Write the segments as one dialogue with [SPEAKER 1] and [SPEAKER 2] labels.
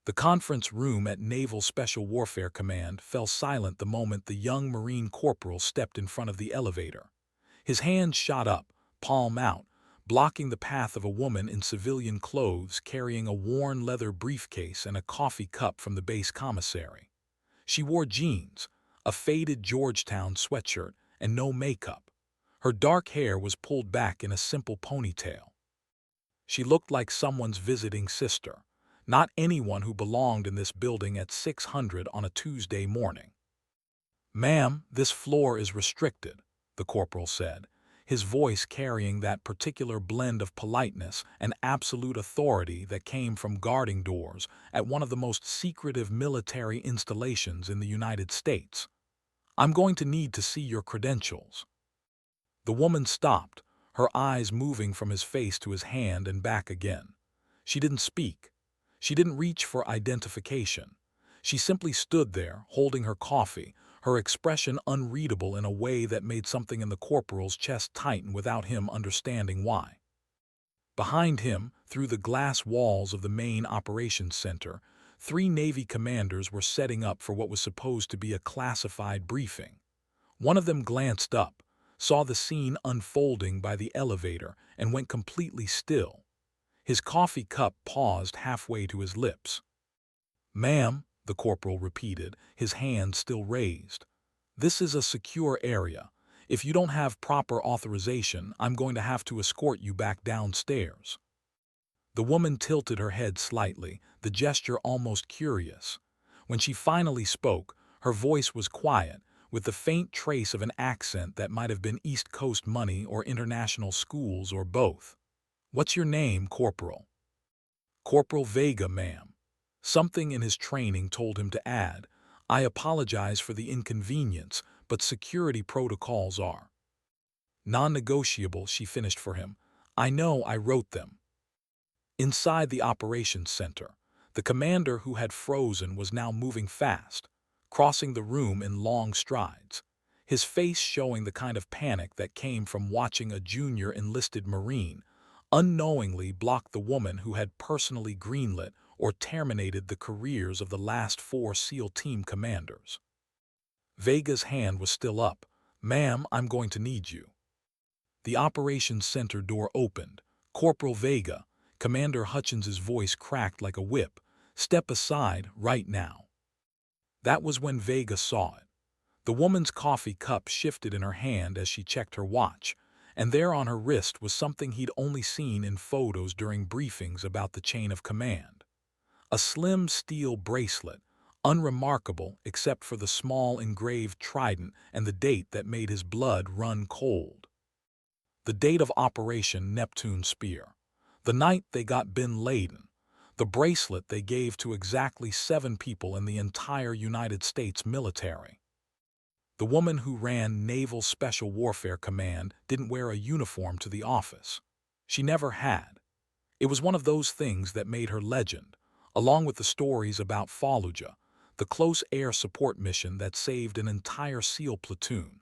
[SPEAKER 1] The conference room at Naval Special Warfare Command fell silent the moment the young Marine corporal stepped in front of the elevator. His hands shot up, palm out, blocking the path of a woman in civilian clothes carrying a worn leather briefcase and a coffee cup from the base commissary. She wore jeans, a faded Georgetown sweatshirt, and no makeup. Her dark hair was pulled back in a simple ponytail. She looked like someone's visiting sister, not anyone who belonged in this building at 600 on a Tuesday morning. "Ma'am, this floor is restricted," the corporal said, his voice carrying that particular blend of politeness and absolute authority that came from guarding doors at one of the most secretive military installations in the United States. "I'm going to need to see your credentials." The woman stopped, her eyes moving from his face to his hand and back again. She didn't speak. She didn't reach for identification. She simply stood there, holding her coffee, her expression unreadable in a way that made something in the corporal's chest tighten without him understanding why. Behind him, through the glass walls of the main operations center, 3 Navy commanders were setting up for what was supposed to be a classified briefing. One of them glanced up, saw the scene unfolding by the elevator, and went completely still. His coffee cup paused halfway to his lips. "Ma'am," the corporal repeated, his hand still raised. "This is a secure area. If you don't have proper authorization, I'm going to have to escort you back downstairs." The woman tilted her head slightly, the gesture almost curious. When she finally spoke, her voice was quiet, with the faint trace of an accent that might have been East Coast money or international schools or both. "What's your name, Corporal?" "Corporal Vega, ma'am." Something in his training told him to add, "I apologize for the inconvenience, but security protocols are non-negotiable," she finished for him. "I know, I wrote them." Inside the operations center, the commander who had frozen was now moving fast, crossing the room in long strides, his face showing the kind of panic that came from watching a junior enlisted Marine unknowingly block the woman who had personally greenlit or terminated the careers of the last 4 SEAL team commanders. Vega's hand was still up. "Ma'am, I'm going to need you." The operations center door opened. "Corporal Vega," Commander Hutchins's voice cracked like a whip, "step aside right now." That was when Vega saw it. The woman's coffee cup shifted in her hand as she checked her watch, and there on her wrist was something he'd only seen in photos during briefings about the chain of command. A slim steel bracelet, unremarkable except for the small engraved trident and the date that made his blood run cold. The date of Operation Neptune Spear. The night they got Bin Laden. The bracelet they gave to exactly 7 people in the entire United States military. The woman who ran Naval Special Warfare Command didn't wear a uniform to the office. She never had. It was one of those things that made her legend, along with the stories about Fallujah, the close air support mission that saved an entire SEAL platoon,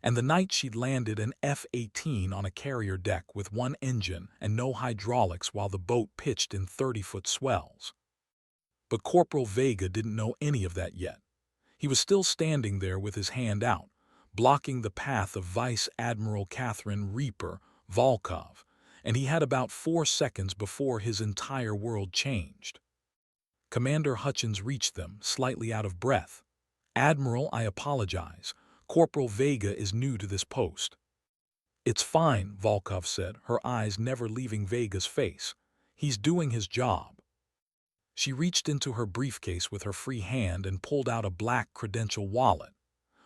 [SPEAKER 1] and the night she'd landed an F-18 on a carrier deck with one engine and no hydraulics while the boat pitched in 30-foot swells. But Corporal Vega didn't know any of that yet. He was still standing there with his hand out, blocking the path of Vice Admiral Catherine Reaper Volkov, and he had about 4 seconds before his entire world changed. Commander Hutchins reached them, slightly out of breath. "Admiral, I apologize. Corporal Vega is new to this post." "It's fine," Volkov said, her eyes never leaving Vega's face. "He's doing his job." She reached into her briefcase with her free hand and pulled out a black credential wallet.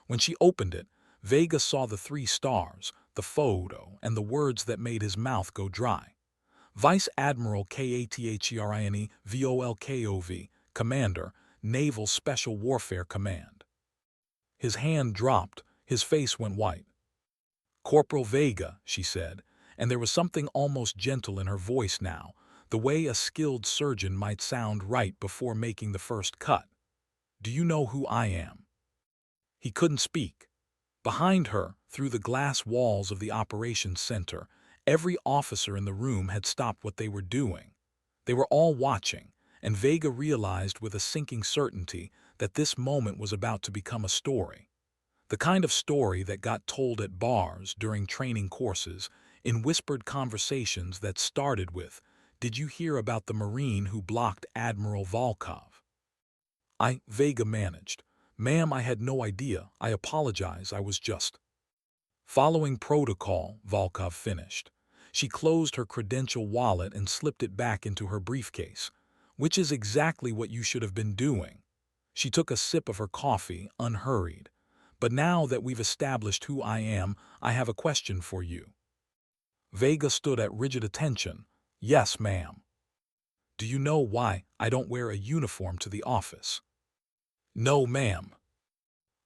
[SPEAKER 1] When she opened it, Vega saw the 3 stars, the photo, and the words that made his mouth go dry. Vice Admiral Katherin Volkov, Commander, Naval Special Warfare Command. His hand dropped, his face went white. "Corporal Vega," she said, and there was something almost gentle in her voice now, the way a skilled surgeon might sound right before making the first cut. "Do you know who I am?" He couldn't speak. Behind her, through the glass walls of the operations center, every officer in the room had stopped what they were doing. They were all watching, and Vega realized with a sinking certainty that this moment was about to become a story. The kind of story that got told at bars, during training courses, in whispered conversations that started with, "Did you hear about the Marine who blocked Admiral Volkov?" Vega managed. "Ma'am, I had no idea. I apologize. I was just—" Following protocol, Volkov finished. She closed her credential wallet and slipped it back into her briefcase, which is exactly what you should have been doing. She took a sip of her coffee, unhurried. "But now that we've established who I am, I have a question for you." Vega stood at rigid attention. "Yes, ma'am." "Do you know why I don't wear a uniform to the office?" "No, ma'am."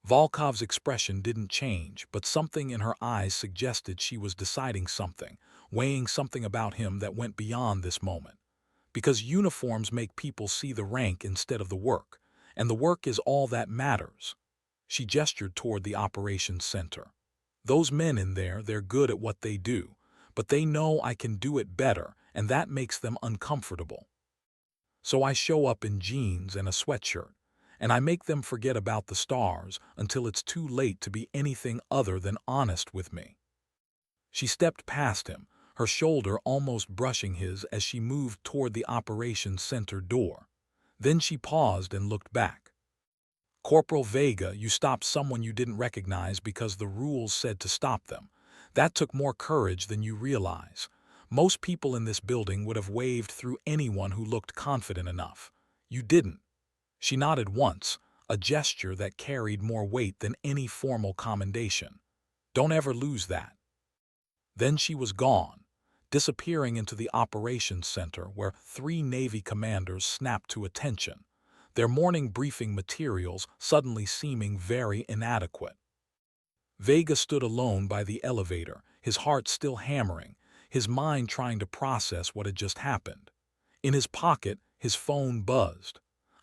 [SPEAKER 1] Volkov's expression didn't change, but something in her eyes suggested she was deciding something, weighing something about him that went beyond this moment. Because uniforms make people see the rank instead of the work, and the work is all that matters. She gestured toward the operations center. "Those men in there, they're good at what they do, but they know I can do it better, and that makes them uncomfortable. So I show up in jeans and a sweatshirt, and I make them forget about the stars until it's too late to be anything other than honest with me." She stepped past him, her shoulder almost brushing his as she moved toward the operations center door. Then she paused and looked back. "Corporal Vega, you stopped someone you didn't recognize because the rules said to stop them. That took more courage than you realize. Most people in this building would have waved through anyone who looked confident enough. You didn't." She nodded once, a gesture that carried more weight than any formal commendation. "Don't ever lose that." Then she was gone, disappearing into the operations center where 3 Navy commanders snapped to attention, their morning briefing materials suddenly seeming very inadequate. Vega stood alone by the elevator, his heart still hammering, his mind trying to process what had just happened. In his pocket, his phone buzzed.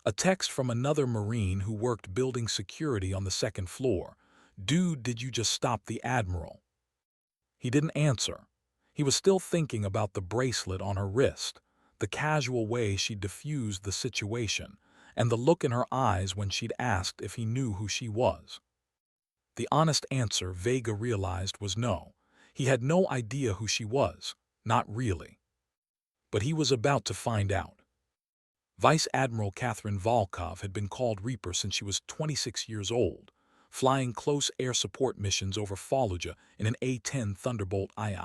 [SPEAKER 1] A text from another Marine who worked building security on the 2nd floor. "Dude, did you just stop the Admiral?" He didn't answer. He was still thinking about the bracelet on her wrist, the casual way she'd diffused the situation, and the look in her eyes when she'd asked if he knew who she was. The honest answer, Vega realized, was no. He had no idea who she was, not really. But he was about to find out. Vice Admiral Catherine Volkov had been called Reaper since she was 26 years old, flying close air support missions over Fallujah in an A-10 Thunderbolt II.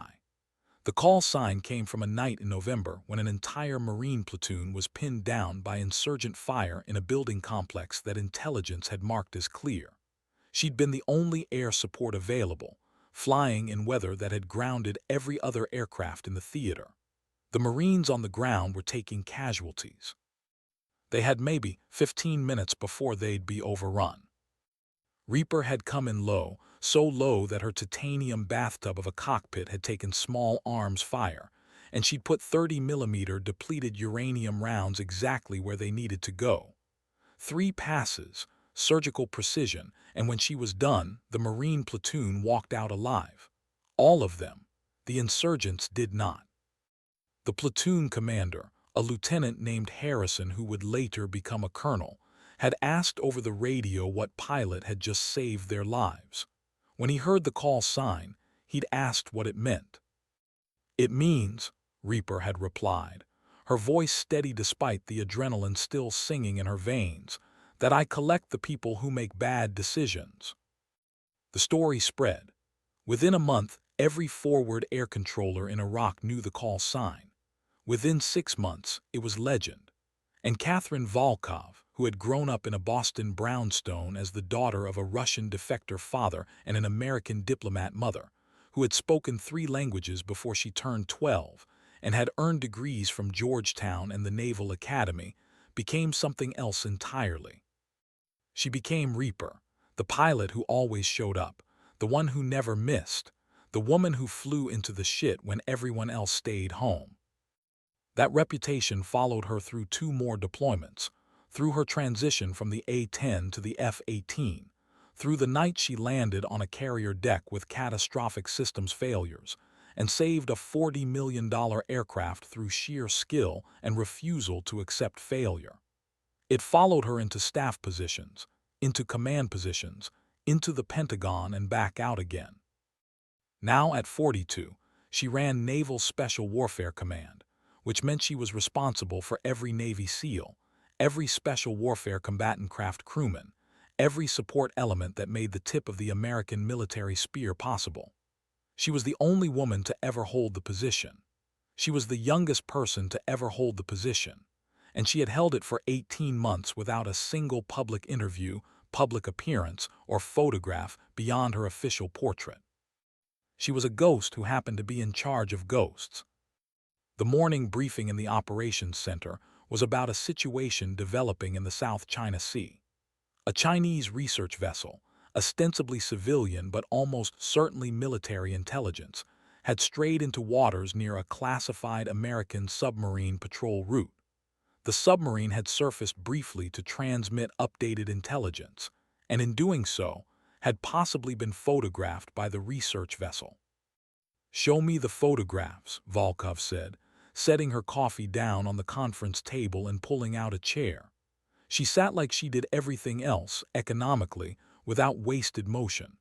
[SPEAKER 1] The call sign came from a night in November when an entire Marine platoon was pinned down by insurgent fire in a building complex that intelligence had marked as clear. She'd been the only air support available, flying in weather that had grounded every other aircraft in the theater. The Marines on the ground were taking casualties. They had maybe 15 minutes before they'd be overrun. Reaper had come in low, so low that her titanium bathtub of a cockpit had taken small arms fire, and she'd put 30mm depleted uranium rounds exactly where they needed to go. 3 passes, surgical precision, and when she was done, the Marine platoon walked out alive. All of them. The insurgents did not. The platoon commander, a lieutenant named Harrison who would later become a colonel, had asked over the radio what pilot had just saved their lives. When he heard the call sign, he'd asked what it meant. "It means," Reaper had replied, her voice steady despite the adrenaline still singing in her veins, "that I collect the people who make bad decisions." The story spread. Within a month, every forward air controller in Iraq knew the call sign. Within 6 months, it was legend. And Catherine Volkov, who had grown up in a Boston brownstone as the daughter of a Russian defector father and an American diplomat mother, who had spoken 3 languages before she turned 12 and had earned degrees from Georgetown and the Naval Academy, became something else entirely. She became Reaper, the pilot who always showed up, the one who never missed, the woman who flew into the shit when everyone else stayed home. That reputation followed her through 2 more deployments, through her transition from the A-10 to the F-18, through the night she landed on a carrier deck with catastrophic systems failures, and saved a $40 million aircraft through sheer skill and refusal to accept failure. It followed her into staff positions, into command positions, into the Pentagon and back out again. Now at 42, she ran Naval Special Warfare Command, which meant she was responsible for every Navy SEAL, every Special Warfare Combatant Craft crewman, every support element that made the tip of the American military spear possible. She was the only woman to ever hold the position. She was the youngest person to ever hold the position, and she had held it for 18 months without a single public interview, public appearance, or photograph beyond her official portrait. She was a ghost who happened to be in charge of ghosts. The morning briefing in the operations center was about a situation developing in the South China Sea. A Chinese research vessel, ostensibly civilian but almost certainly military intelligence, had strayed into waters near a classified American submarine patrol route. The submarine had surfaced briefly to transmit updated intelligence, and in doing so, had possibly been photographed by the research vessel. "Show me the photographs," Volkov said, setting her coffee down on the conference table and pulling out a chair. She sat like she did everything else, economically, without wasted motion.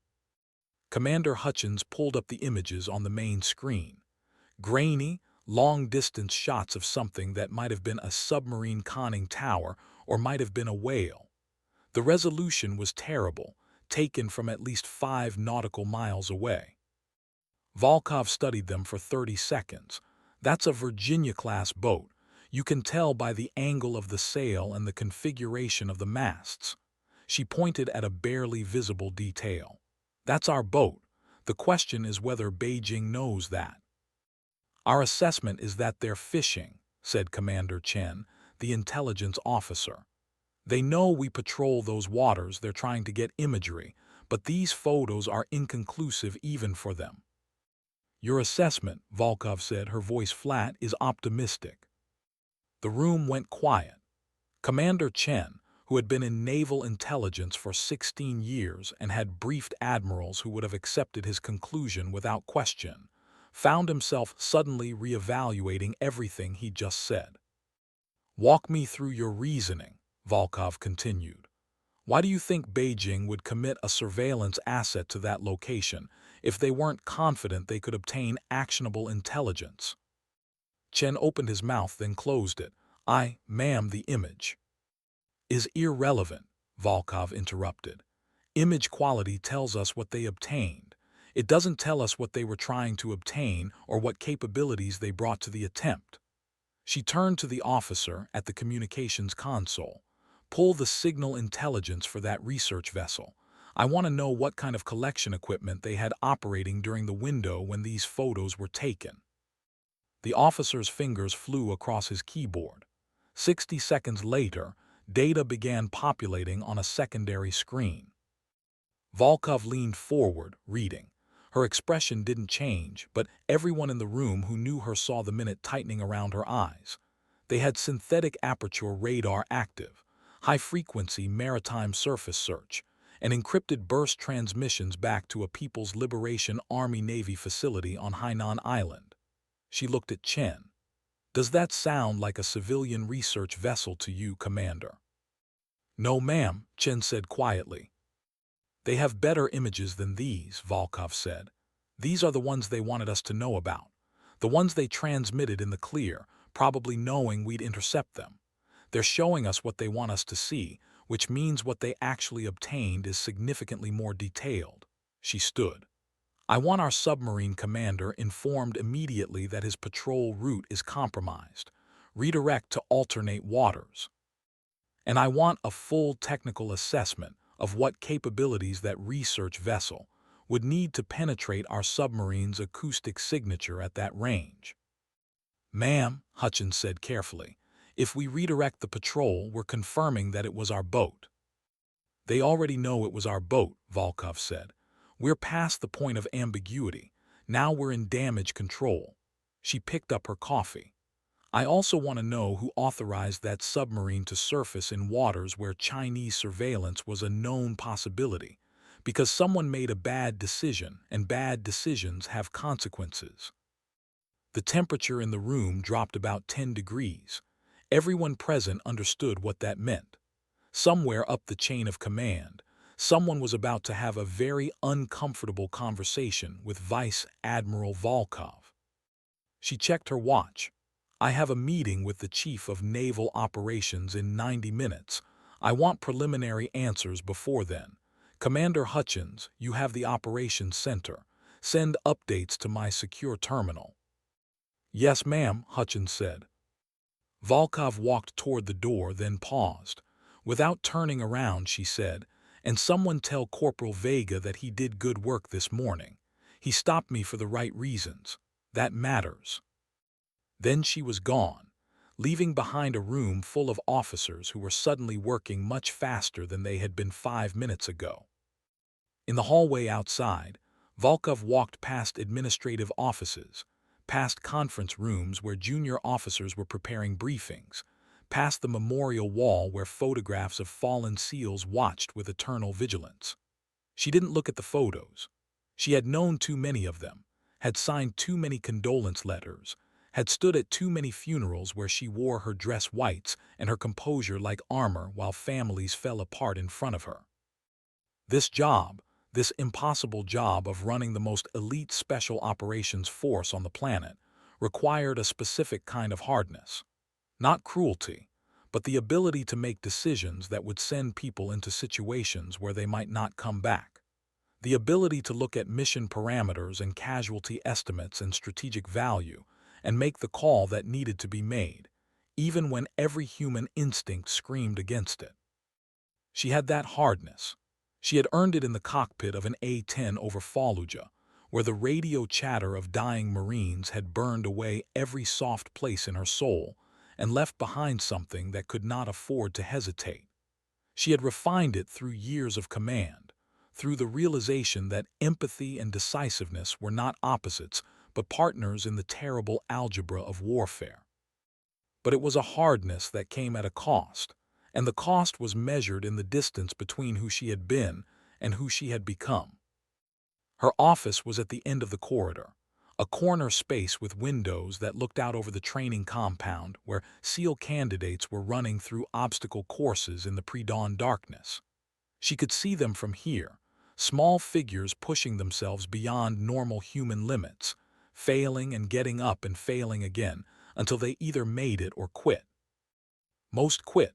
[SPEAKER 1] Commander Hutchins pulled up the images on the main screen. Grainy, long-distance shots of something that might have been a submarine conning tower or might have been a whale. The resolution was terrible, taken from at least 5 nautical miles away. Volkov studied them for 30 seconds. "That's a Virginia-class boat. You can tell by the angle of the sail and the configuration of the masts." She pointed at a barely visible detail. "That's our boat. The question is whether Beijing knows that." "Our assessment is that they're fishing," said Commander Chen, the intelligence officer. "They know we patrol those waters, they're trying to get imagery, but these photos are inconclusive even for them." "Your assessment," Volkov said, her voice flat, "is optimistic." The room went quiet. Commander Chen, who had been in naval intelligence for 16 years and had briefed admirals who would have accepted his conclusion without question, found himself suddenly reevaluating everything he just said. "Walk me through your reasoning," Volkov continued. "Why do you think Beijing would commit a surveillance asset to that location if they weren't confident they could obtain actionable intelligence?" Chen opened his mouth, then closed it. "Ma'am, the image is irrelevant," Volkov interrupted. "Image quality tells us what they obtained. It doesn't tell us what they were trying to obtain or what capabilities they brought to the attempt." She turned to the officer at the communications console. "Pull the signal intelligence for that research vessel. I want to know what kind of collection equipment they had operating during the window when these photos were taken." The officer's fingers flew across his keyboard. 60 seconds later, data began populating on a secondary screen. Volkov leaned forward, reading. Her expression didn't change, but everyone in the room who knew her saw the minute tightening around her eyes. They had synthetic aperture radar active, high-frequency maritime surface search, and encrypted burst transmissions back to a People's Liberation Army Navy facility on Hainan Island. She looked at Chen. "Does that sound like a civilian research vessel to you, Commander?" "No, ma'am," Chen said quietly. "They have better images than these," Volkov said. "These are the ones they wanted us to know about. The ones they transmitted in the clear, probably knowing we'd intercept them. They're showing us what they want us to see, which means what they actually obtained is significantly more detailed." She stood. "I want our submarine commander informed immediately that his patrol route is compromised. Redirect to alternate waters. And I want a full technical assessment of what capabilities that research vessel would need to penetrate our submarine's acoustic signature at that range." "Ma'am," Hutchins said carefully, "if we redirect the patrol, we're confirming that it was our boat." "They already know it was our boat," Volkov said. "We're past the point of ambiguity. Now we're in damage control." She picked up her coffee. "I also want to know who authorized that submarine to surface in waters where Chinese surveillance was a known possibility, because someone made a bad decision, and bad decisions have consequences." The temperature in the room dropped about 10 degrees. Everyone present understood what that meant. Somewhere up the chain of command, someone was about to have a very uncomfortable conversation with Vice Admiral Volkov. She checked her watch. "I have a meeting with the Chief of Naval Operations in 90 minutes. I want preliminary answers before then. Commander Hutchins, you have the operations center. Send updates to my secure terminal." "Yes, ma'am," Hutchins said. Volkov walked toward the door, then paused. Without turning around, she said, "And someone tell Corporal Vega that he did good work this morning. He stopped me for the right reasons. That matters." Then she was gone, leaving behind a room full of officers who were suddenly working much faster than they had been 5 minutes ago. In the hallway outside, Volkov walked past administrative offices, past conference rooms where junior officers were preparing briefings, past the memorial wall where photographs of fallen SEALs watched with eternal vigilance. She didn't look at the photos. She had known too many of them, had signed too many condolence letters, had stood at too many funerals where she wore her dress whites and her composure like armor while families fell apart in front of her. This job, this impossible job of running the most elite special operations force on the planet, required a specific kind of hardness. Not cruelty, but the ability to make decisions that would send people into situations where they might not come back. The ability to look at mission parameters and casualty estimates and strategic value and make the call that needed to be made, even when every human instinct screamed against it. She had that hardness. She had earned it in the cockpit of an A-10 over Fallujah, where the radio chatter of dying Marines had burned away every soft place in her soul and left behind something that could not afford to hesitate. She had refined it through years of command, through the realization that empathy and decisiveness were not opposites, but partners in the terrible algebra of warfare. But it was a hardness that came at a cost, and the cost was measured in the distance between who she had been and who she had become. Her office was at the end of the corridor, a corner space with windows that looked out over the training compound where SEAL candidates were running through obstacle courses in the pre-dawn darkness. She could see them from here, small figures pushing themselves beyond normal human limits, failing and getting up and failing again until they either made it or quit. Most quit.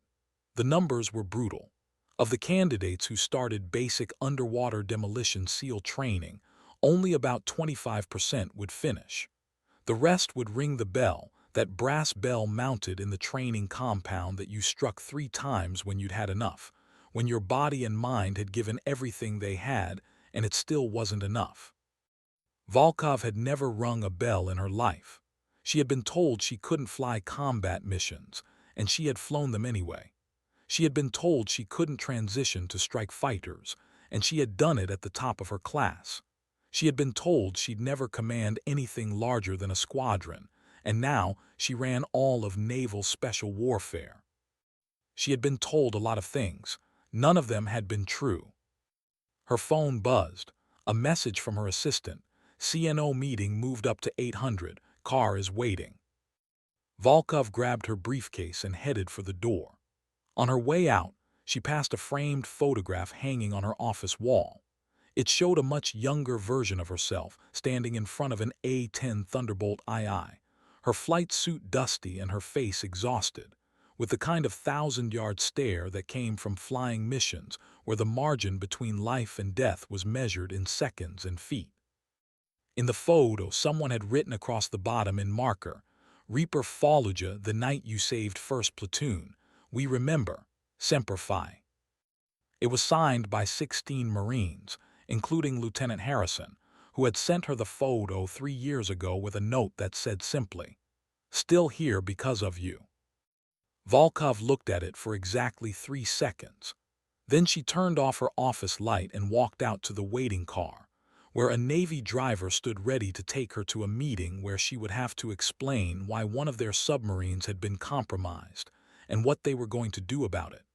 [SPEAKER 1] The numbers were brutal. Of the candidates who started basic underwater demolition SEAL training, only about 25% would finish. The rest would ring the bell, that brass bell mounted in the training compound that you struck 3 times when you'd had enough, when your body and mind had given everything they had and it still wasn't enough. Volkov had never rung a bell in her life. She had been told she couldn't fly combat missions, and she had flown them anyway. She had been told she couldn't transition to strike fighters, and she had done it at the top of her class. She had been told she'd never command anything larger than a squadron, and now she ran all of naval special warfare. She had been told a lot of things. None of them had been true. Her phone buzzed. A message from her assistant. "CNO meeting moved up to 800. Car is waiting." Volkov grabbed her briefcase and headed for the door. On her way out, she passed a framed photograph hanging on her office wall. It showed a much younger version of herself standing in front of an A-10 Thunderbolt II, her flight suit dusty and her face exhausted, with the kind of 1,000-yard stare that came from flying missions where the margin between life and death was measured in seconds and feet. In the photo, someone had written across the bottom in marker, "Reaper Fallujah, the night you saved 1st Platoon. We remember, Semper Fi." It was signed by 16 Marines, including Lieutenant Harrison, who had sent her the photo 3 years ago with a note that said simply, "Still here because of you." Volkov looked at it for exactly 3 seconds. Then she turned off her office light and walked out to the waiting car, where a Navy driver stood ready to take her to a meeting where she would have to explain why one of their submarines had been compromised and what they were going to do about it.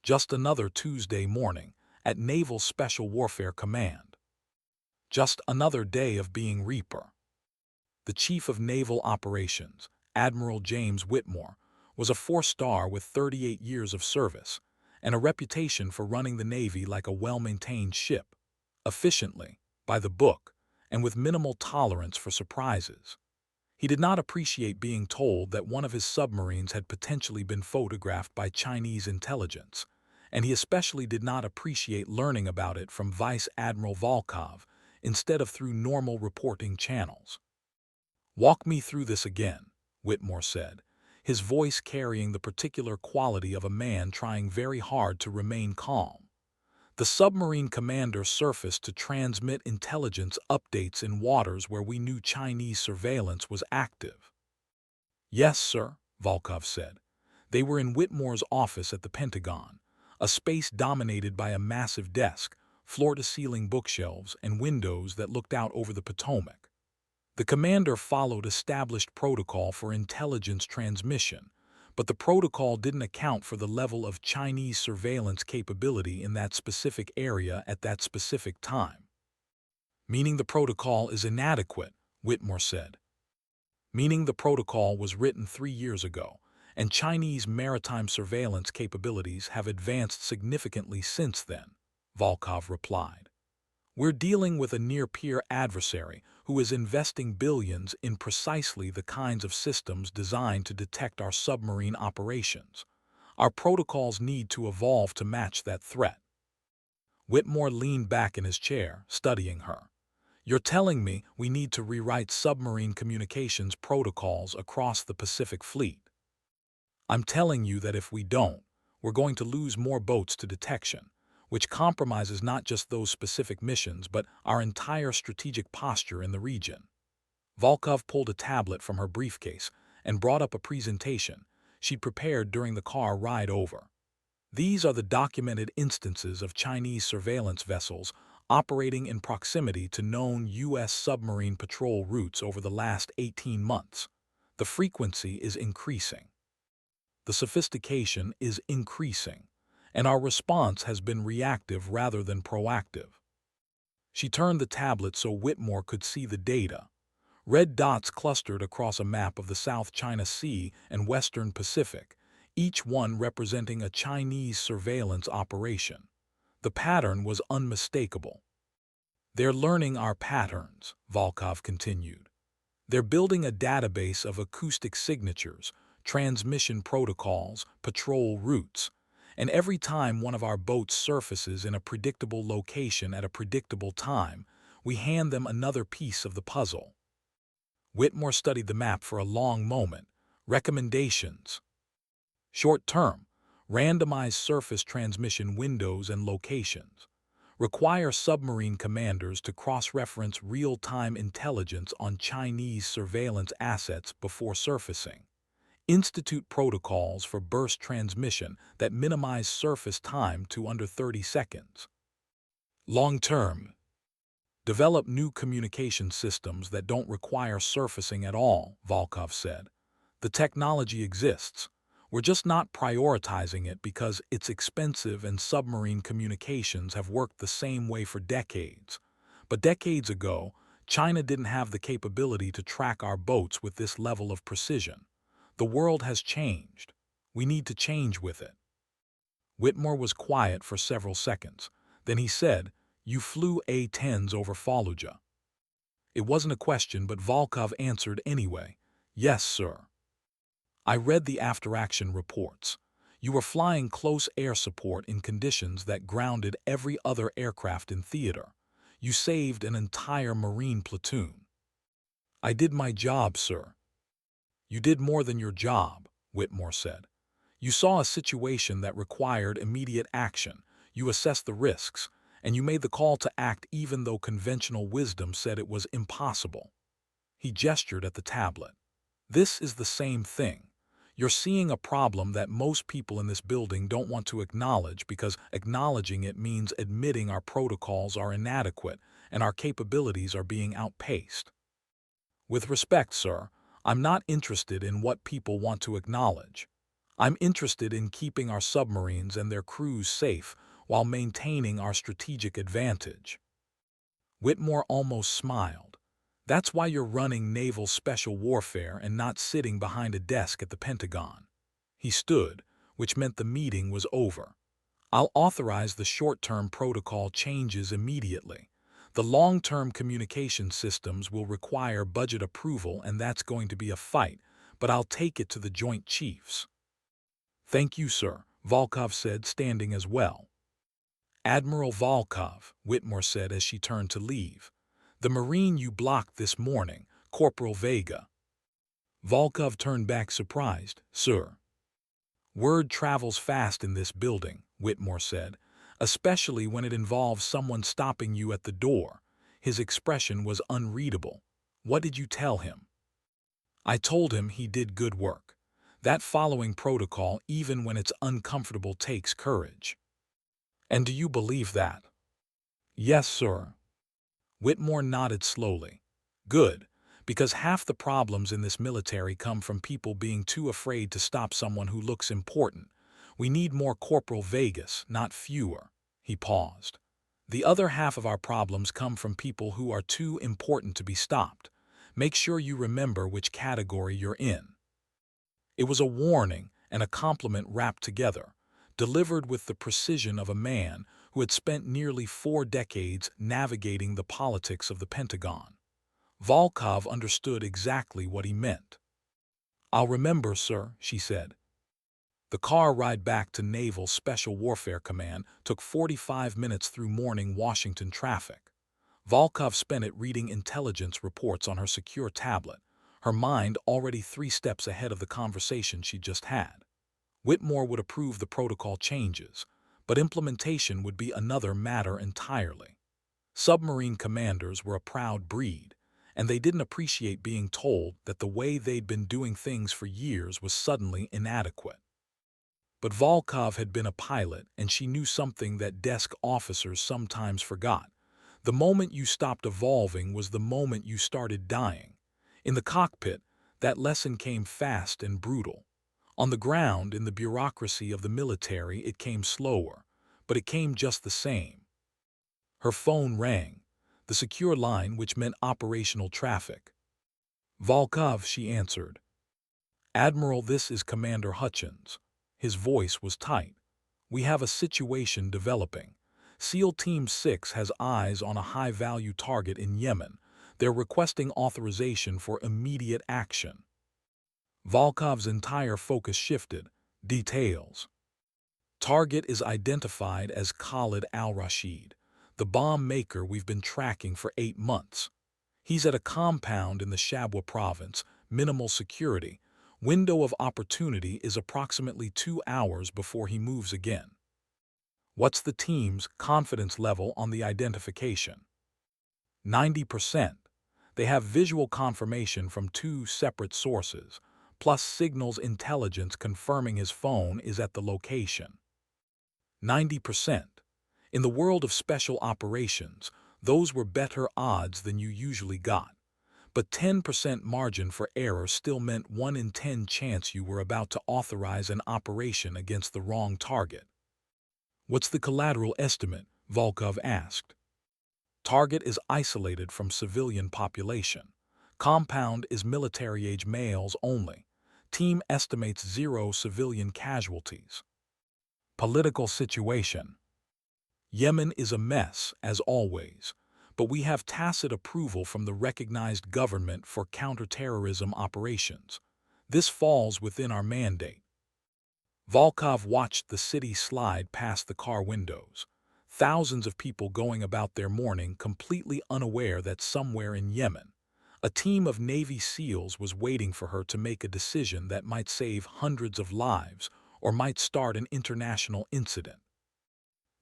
[SPEAKER 1] Just another Tuesday morning at Naval Special Warfare Command. Just another day of being Reaper. The Chief of Naval Operations, Admiral James Whitmore, was a four-star with 38 years of service and a reputation for running the Navy like a well-maintained ship, efficiently, by the book, and with minimal tolerance for surprises. He did not appreciate being told that one of his submarines had potentially been photographed by Chinese intelligence, and he especially did not appreciate learning about it from Vice Admiral Volkov instead of through normal reporting channels. "Walk me through this again," Whitmore said, his voice carrying the particular quality of a man trying very hard to remain calm. "The submarine commander surfaced to transmit intelligence updates in waters where we knew Chinese surveillance was active." "Yes, sir," Volkov said. They were in Whitmore's office at the Pentagon, a space dominated by a massive desk, floor-to-ceiling bookshelves, and windows that looked out over the Potomac. The commander followed established protocol for intelligence transmission, but the protocol didn't account for the level of Chinese surveillance capability in that specific area at that specific time. "Meaning the protocol is inadequate," Whitmore said. "Meaning the protocol was written 3 years ago, and Chinese maritime surveillance capabilities have advanced significantly since then," Volkov replied. "We're dealing with a near-peer adversary who is investing billions in precisely the kinds of systems designed to detect our submarine operations. Our protocols need to evolve to match that threat." Whitmore leaned back in his chair, studying her. "You're telling me we need to rewrite submarine communications protocols across the Pacific Fleet?" "I'm telling you that if we don't, we're going to lose more boats to detection, which compromises not just those specific missions but our entire strategic posture in the region." Volkov pulled a tablet from her briefcase and brought up a presentation she'd prepared during the car ride over. "These are the documented instances of Chinese surveillance vessels operating in proximity to known U.S. submarine patrol routes over the last 18 months. The frequency is increasing. The sophistication is increasing, and our response has been reactive rather than proactive." She turned the tablet so Whitmore could see the data. Red dots clustered across a map of the South China Sea and Western Pacific, each one representing a Chinese surveillance operation. The pattern was unmistakable. "They're learning our patterns," Volkov continued. "They're building a database of acoustic signatures, transmission protocols, patrol routes, and every time one of our boats surfaces in a predictable location at a predictable time, we hand them another piece of the puzzle." Whitmore studied the map for a long moment. "Recommendations: short-term, randomized surface transmission windows and locations. Require submarine commanders to cross-reference real-time intelligence on Chinese surveillance assets before surfacing. Institute protocols for burst transmission that minimize surface time to under 30 seconds. Long-term, develop new communication systems that don't require surfacing at all," Volkov said. "The technology exists. We're just not prioritizing it because it's expensive and submarine communications have worked the same way for decades. But decades ago, China didn't have the capability to track our boats with this level of precision. The world has changed. We need to change with it." Whitmore was quiet for several seconds. Then he said, "You flew A-10s over Fallujah." It wasn't a question, but Volkov answered anyway. "Yes, sir. I read the after-action reports. You were flying close air support in conditions that grounded every other aircraft in theater. You saved an entire Marine platoon." "I did my job, sir." "You did more than your job," Whitmore said. "You saw a situation that required immediate action, you assessed the risks, and you made the call to act even though conventional wisdom said it was impossible." He gestured at the tablet. "This is the same thing. You're seeing a problem that most people in this building don't want to acknowledge because acknowledging it means admitting our protocols are inadequate and our capabilities are being outpaced. With respect, sir, I'm not interested in what people want to acknowledge. I'm interested in keeping our submarines and their crews safe while maintaining our strategic advantage." Whitmore almost smiled. That's why you're running naval special warfare and not sitting behind a desk at the Pentagon. He stood, which meant the meeting was over. I'll authorize the short-term protocol changes immediately. The long-term communication systems will require budget approval, and that's going to be a fight, but I'll take it to the Joint Chiefs. Thank you, sir, Volkov said, standing as well. Admiral Volkov, Whitmore said as she turned to leave. The Marine you blocked this morning, Corporal Vega. Volkov turned back surprised. Sir. Word travels fast in this building, Whitmore said, especially when it involves someone stopping you at the door. His expression was unreadable. What did you tell him? I told him he did good work. That following protocol, even when it's uncomfortable, takes courage. And do you believe that? Yes, sir. Whitmore nodded slowly. Good, because half the problems in this military come from people being too afraid to stop someone who looks important. We need more Corporal Vegas, not fewer. He paused. The other half of our problems come from people who are too important to be stopped. Make sure you remember which category you're in. It was a warning and a compliment wrapped together, delivered with the precision of a man who had spent nearly 4 decades navigating the politics of the Pentagon. Volkov understood exactly what he meant. I'll remember, sir, she said. The car ride back to Naval Special Warfare Command took 45 minutes through morning Washington traffic. Volkov spent it reading intelligence reports on her secure tablet, her mind already 3 steps ahead of the conversation she just had. Whitmore would approve the protocol changes, but implementation would be another matter entirely. Submarine commanders were a proud breed, and they didn't appreciate being told that the way they'd been doing things for years was suddenly inadequate. But Volkov had been a pilot, and she knew something that desk officers sometimes forgot. The moment you stopped evolving was the moment you started dying. In the cockpit, that lesson came fast and brutal. On the ground, in the bureaucracy of the military, it came slower, but it came just the same. Her phone rang, the secure line which meant operational traffic. Volkov, she answered. Admiral, this is Commander Hutchins. His voice was tight. We have a situation developing. SEAL Team 6 has eyes on a high-value target in Yemen. They're requesting authorization for immediate action. Volkov's entire focus shifted. Details. Target is identified as Khalid al-Rashid, the bomb maker we've been tracking for 8 months. He's at a compound in the Shabwa province, minimal security. Window of opportunity is approximately 2 hours before he moves again. What's the team's confidence level on the identification? 90%. They have visual confirmation from 2 separate sources, plus signals intelligence confirming his phone is at the location. 90%. In the world of special operations, those were better odds than you usually got. But 10% margin for error still meant 1 in 10 chance you were about to authorize an operation against the wrong target. What's the collateral estimate? Volkov asked. Target is isolated from civilian population. Compound is military-age males only. Team estimates 0 civilian casualties. Political situation. Yemen is a mess, as always, but we have tacit approval from the recognized government for counterterrorism operations. This falls within our mandate. Volkov watched the city slide past the car windows. Thousands of people going about their morning completely unaware that somewhere in Yemen, a team of Navy SEALs was waiting for her to make a decision that might save hundreds of lives or might start an international incident.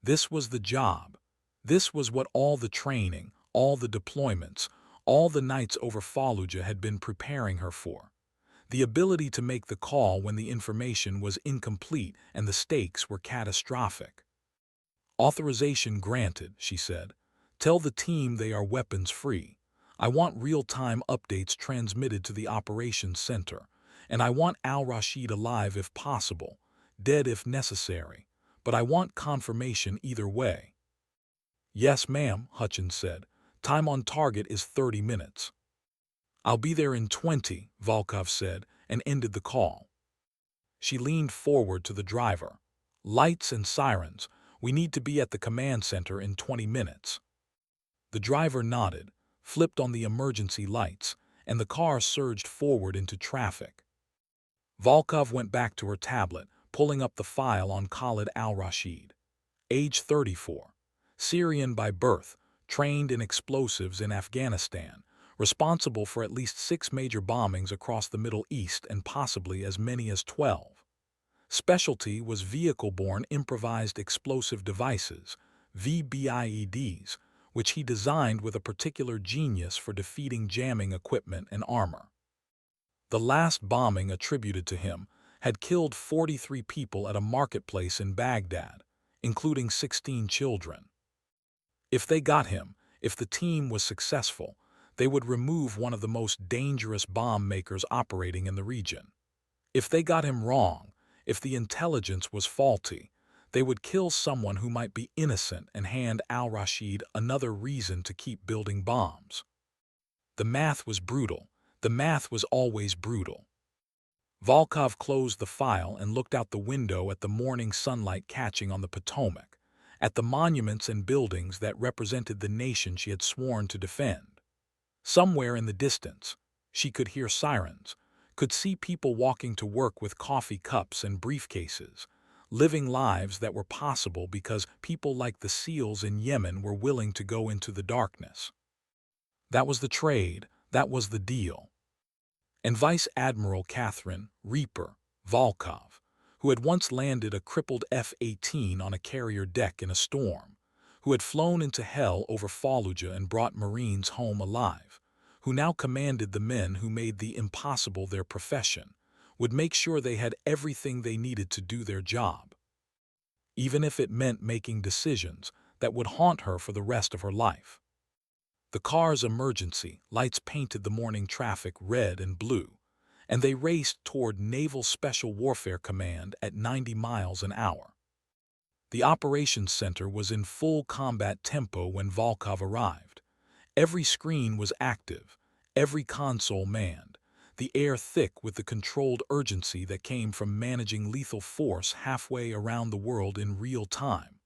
[SPEAKER 1] This was the job. This was what all the training, all the deployments, all the nights over Fallujah had been preparing her for. The ability to make the call when the information was incomplete and the stakes were catastrophic. Authorization granted, she said. Tell the team they are weapons-free. I want real-time updates transmitted to the operations center, and I want al-Rashid alive if possible, dead if necessary, but I want confirmation either way. Yes, ma'am, Hutchins said. Time on target is 30 minutes. "I'll be there in 20, Volkov said, and ended the call. She leaned forward to the driver. "Lights and sirens. We need to be at the command center in 20 minutes. The driver nodded, flipped on the emergency lights, and the car surged forward into traffic. Volkov went back to her tablet, pulling up the file on Khalid al-Rashid. Age 34. Syrian by birth, trained in explosives in Afghanistan, responsible for at least 6 major bombings across the Middle East and possibly as many as 12. Specialty was vehicle-borne improvised explosive devices, VBIEDs, which he designed with a particular genius for defeating jamming equipment and armor. The last bombing attributed to him had killed 43 people at a marketplace in Baghdad, including 16 children. If they got him, if the team was successful, they would remove one of the most dangerous bomb makers operating in the region. If they got him wrong, if the intelligence was faulty, they would kill someone who might be innocent and hand al-Rashid another reason to keep building bombs. The math was brutal. The math was always brutal. Volkov closed the file and looked out the window at the morning sunlight catching on the Potomac, at the monuments and buildings that represented the nation she had sworn to defend. Somewhere in the distance, she could hear sirens, could see people walking to work with coffee cups and briefcases, living lives that were possible because people like the SEALs in Yemen were willing to go into the darkness. That was the trade, that was the deal. And Vice Admiral Catherine Reaper Volkov, who had once landed a crippled F-18 on a carrier deck in a storm, who had flown into hell over Fallujah and brought Marines home alive, who now commanded the men who made the impossible their profession, would make sure they had everything they needed to do their job, even if it meant making decisions that would haunt her for the rest of her life. The car's emergency lights painted the morning traffic red and blue, and they raced toward Naval Special Warfare Command at 90 miles an hour. The operations center was in full combat tempo when Volkov arrived. Every screen was active, every console manned, the air thick with the controlled urgency that came from managing lethal force halfway around the world in real time.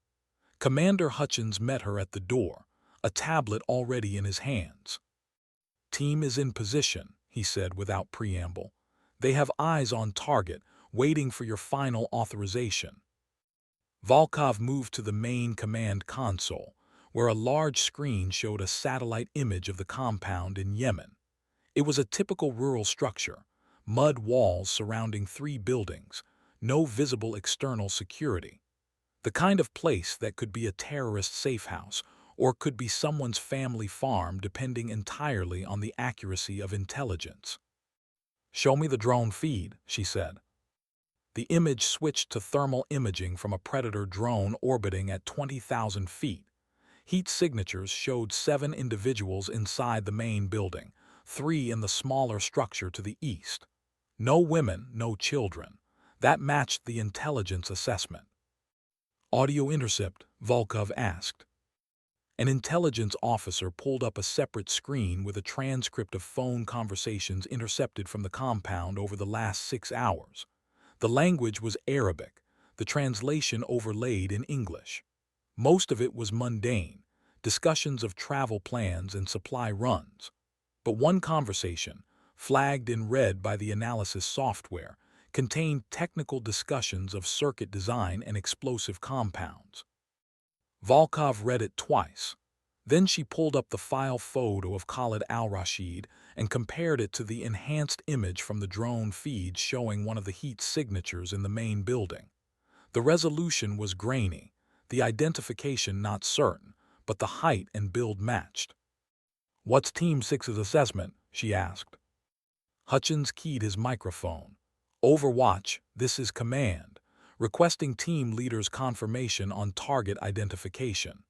[SPEAKER 1] Commander Hutchins met her at the door, a tablet already in his hands. "Team is in position," he said without preamble. "They have eyes on target, waiting for your final authorization." Volkov moved to the main command console, where a large screen showed a satellite image of the compound in Yemen. It was a typical rural structure, mud walls surrounding 3 buildings, no visible external security. The kind of place that could be a terrorist safe house or could be someone's family farm depending entirely on the accuracy of intelligence. "Show me the drone feed," she said. The image switched to thermal imaging from a Predator drone orbiting at 20,000 feet. Heat signatures showed 7 individuals inside the main building, 3 in the smaller structure to the east. No women, no children. That matched the intelligence assessment. "Audio intercept?" Volkov asked. An intelligence officer pulled up a separate screen with a transcript of phone conversations intercepted from the compound over the last 6 hours. The language was Arabic, the translation overlaid in English. Most of it was mundane, discussions of travel plans and supply runs. But one conversation, flagged in red by the analysis software, contained technical discussions of circuit design and explosive compounds. Volkov read it twice. Then she pulled up the file photo of Khalid al-Rashid and compared it to the enhanced image from the drone feed showing one of the heat signatures in the main building. The resolution was grainy, the identification not certain, but the height and build matched. "What's Team 6's assessment?" she asked. Hutchins keyed his microphone. "Overwatch, this is command. Requesting team leader's confirmation on target identification."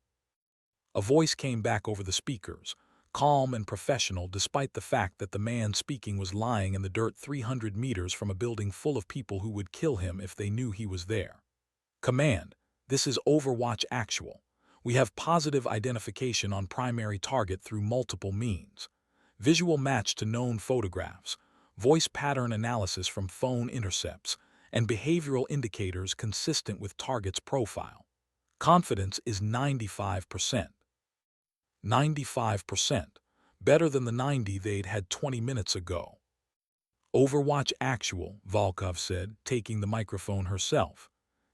[SPEAKER 1] A voice came back over the speakers, calm and professional despite the fact that the man speaking was lying in the dirt 300 meters from a building full of people who would kill him if they knew he was there. "Command, this is Overwatch Actual. We have positive identification on primary target through multiple means. visual match to known photographs, voice pattern analysis from phone intercepts, and behavioral indicators consistent with target's profile. Confidence is 95%. 95%. Better than the 90 they'd had 20 minutes ago. Overwatch Actual, Volkov said, taking the microphone herself.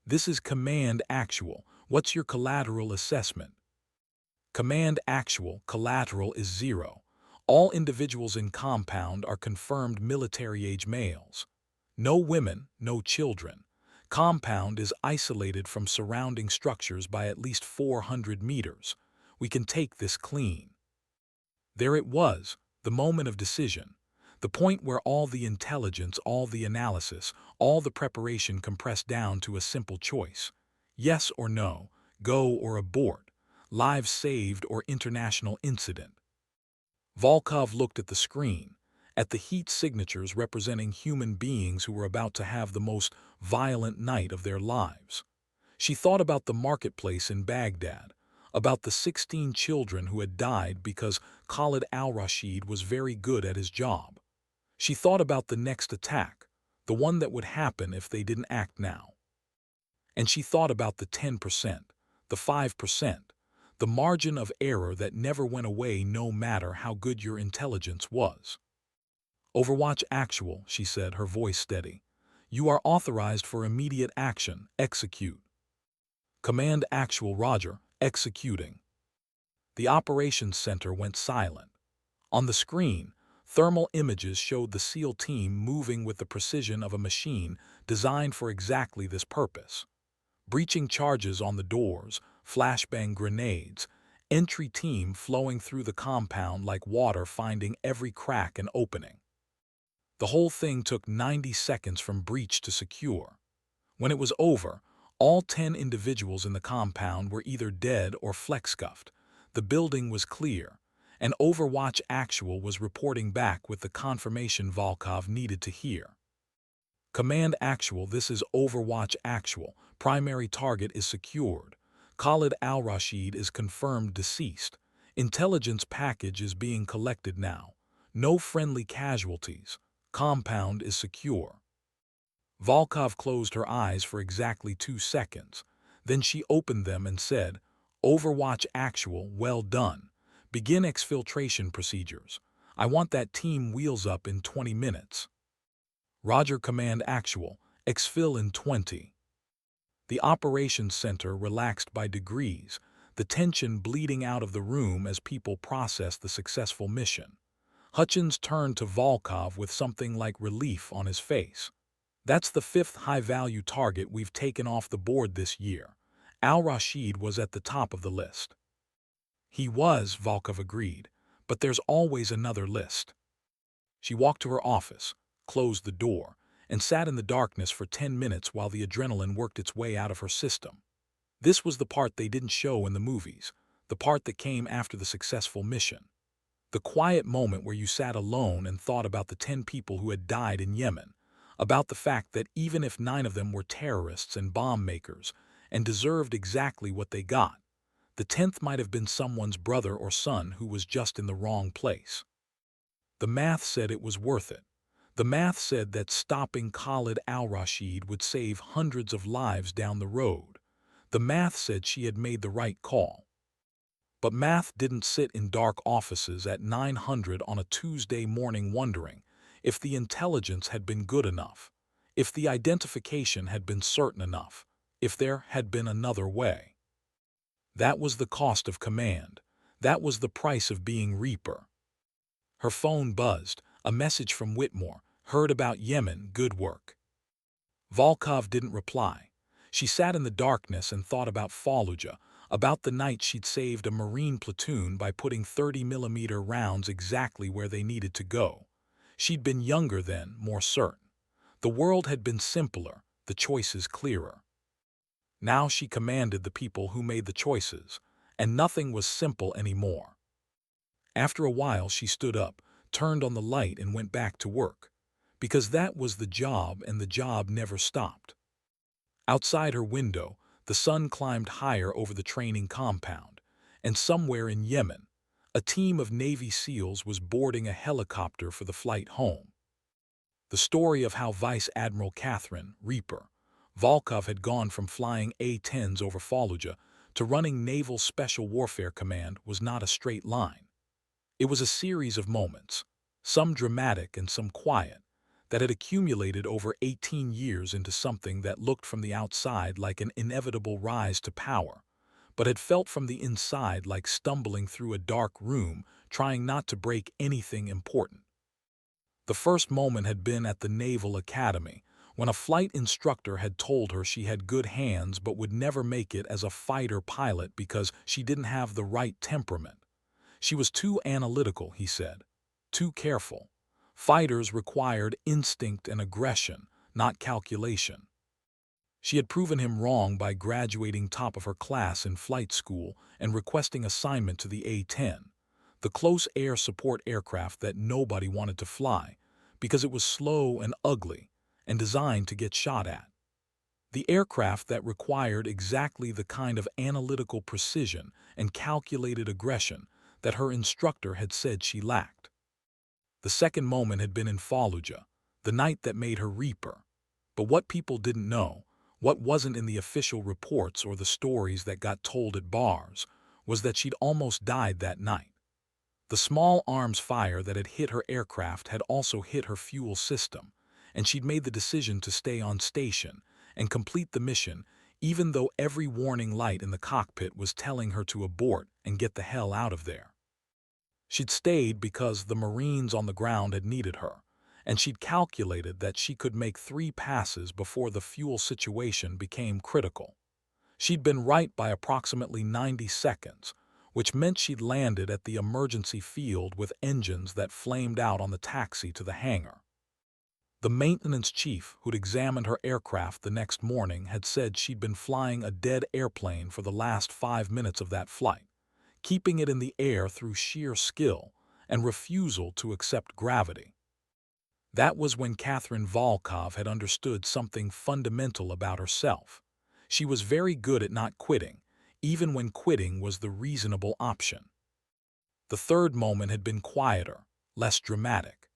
[SPEAKER 1] This is Command Actual. What's your collateral assessment? Command Actual, collateral is 0. All individuals in compound are confirmed military-age males. No women, no children. Compound is isolated from surrounding structures by at least 400 meters. We can take this clean. There it was, the moment of decision. The point where all the intelligence, all the analysis, all the preparation compressed down to a simple choice. Yes or no, go or abort, lives saved or international incident. Volkov looked at the screen, at the heat signatures representing human beings who were about to have the most violent night of their lives. She thought about the marketplace in Baghdad, about the 16 children who had died because Khalid al-Rashid was very good at his job. She thought about the next attack, the one that would happen if they didn't act now. And she thought about the 10%, the 5%, the margin of error that never went away no matter how good your intelligence was. Overwatch Actual, she said, her voice steady. You are authorized for immediate action. Execute. Command Actual, Roger. Executing. The operations center went silent. On the screen, thermal images showed the SEAL team moving with the precision of a machine designed for exactly this purpose. Breaching charges on the doors, flashbang grenades, entry team flowing through the compound like water finding every crack and opening. The whole thing took 90 seconds from breach to secure. When it was over, all 10 individuals in the compound were either dead or flex-scuffed. The building was clear, and Overwatch Actual was reporting back with the confirmation Volkov needed to hear. Command Actual, this is Overwatch Actual. Primary target is secured. Khalid al-Rashid is confirmed deceased. Intelligence package is being collected now. No friendly casualties. Compound is secure. Volkov closed her eyes for exactly 2 seconds. Then she opened them and said, Overwatch Actual, well done. Begin exfiltration procedures. I want that team wheels up in 20 minutes. Roger. Command Actual, exfil in 20. The operations center relaxed by degrees, the tension bleeding out of the room as people processed the successful mission. Hutchins turned to Volkov with something like relief on his face. That's the 5th high-value target we've taken off the board this year. Al-Rashid was at the top of the list. He was, Volkov agreed, but there's always another list. She walked to her office, closed the door, and sat in the darkness for 10 minutes while the adrenaline worked its way out of her system. This was the part they didn't show in the movies, the part that came after the successful mission. The quiet moment where you sat alone and thought about the 10 people who had died in Yemen, about the fact that even if 9 of them were terrorists and bomb makers and deserved exactly what they got, the 10th might have been someone's brother or son who was just in the wrong place. The math said it was worth it. The math said that stopping Khalid al-Rashid would save hundreds of lives down the road. The math said she had made the right call. But math didn't sit in dark offices at 900 on a Tuesday morning wondering if the intelligence had been good enough, if the identification had been certain enough, if there had been another way. That was the cost of command. That was the price of being Reaper. Her phone buzzed, a message from Whitmore, heard about Yemen, good work. Volkov didn't reply. She sat in the darkness and thought about Fallujah, about the night she'd saved a Marine platoon by putting 30mm rounds exactly where they needed to go. She'd been younger then, more certain. The world had been simpler, the choices clearer. Now she commanded the people who made the choices, and nothing was simple anymore. After a while she stood up, turned on the light and went back to work, because that was the job and the job never stopped. Outside her window, the sun climbed higher over the training compound, and somewhere in Yemen, A team of Navy SEALs was boarding a helicopter for the flight home. The story of how Vice Admiral Catherine Reaper Volkov had gone from flying A-10s over Fallujah to running Naval Special Warfare Command was not a straight line. It was a series of moments, some dramatic and some quiet, that had accumulated over 18 years into something that looked from the outside like an inevitable rise to power, but had felt from the inside like stumbling through a dark room, trying not to break anything important. The first moment had been at the Naval Academy, when a flight instructor had told her she had good hands but would never make it as a fighter pilot because she didn't have the right temperament. She was too analytical, he said, too careful. Fighters required instinct and aggression, not calculation. She had proven him wrong by graduating top of her class in flight school and requesting assignment to the A-10, the close air support aircraft that nobody wanted to fly because it was slow and ugly and designed to get shot at. The aircraft that required exactly the kind of analytical precision and calculated aggression that her instructor had said she lacked. The second moment had been in Fallujah, the night that made her Reaper. But what people didn't know, what wasn't in the official reports or the stories that got told at bars, was that she'd almost died that night. The small arms fire that had hit her aircraft had also hit her fuel system, and she'd made the decision to stay on station and complete the mission even though every warning light in the cockpit was telling her to abort and get the hell out of there. She'd stayed because the Marines on the ground had needed her, and she'd calculated that she could make 3 passes before the fuel situation became critical. She'd been right by approximately 90 seconds, which meant she'd landed at the emergency field with engines that flamed out on the taxi to the hangar. The maintenance chief who'd examined her aircraft the next morning had said she'd been flying a dead airplane for the last 5 minutes of that flight, keeping it in the air through sheer skill and refusal to accept gravity. That was when Catherine Volkov had understood something fundamental about herself. She was very good at not quitting, even when quitting was the reasonable option. The third moment had been quieter, less dramatic.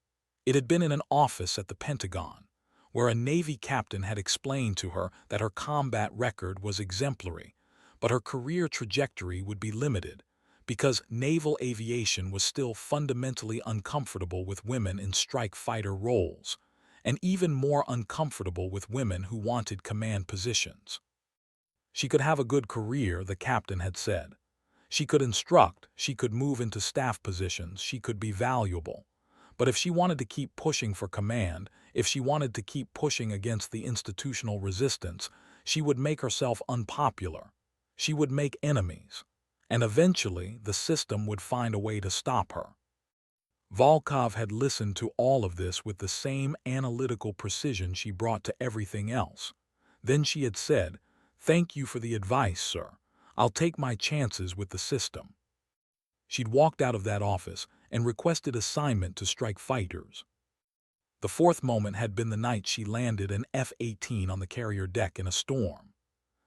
[SPEAKER 1] It had been in an office at the Pentagon, where a Navy captain had explained to her that her combat record was exemplary, but her career trajectory would be limited, because naval aviation was still fundamentally uncomfortable with women in strike fighter roles, and even more uncomfortable with women who wanted command positions. She could have a good career, the captain had said. She could instruct, she could move into staff positions, she could be valuable. But if she wanted to keep pushing for command, if she wanted to keep pushing against the institutional resistance, she would make herself unpopular. She would make enemies. And eventually, the system would find a way to stop her. Volkov had listened to all of this with the same analytical precision she brought to everything else. Then she had said, "Thank you for the advice, sir. I'll take my chances with the system." She'd walked out of that office and requested assignment to strike fighters. The fourth moment had been the night she landed an F-18 on the carrier deck in a storm.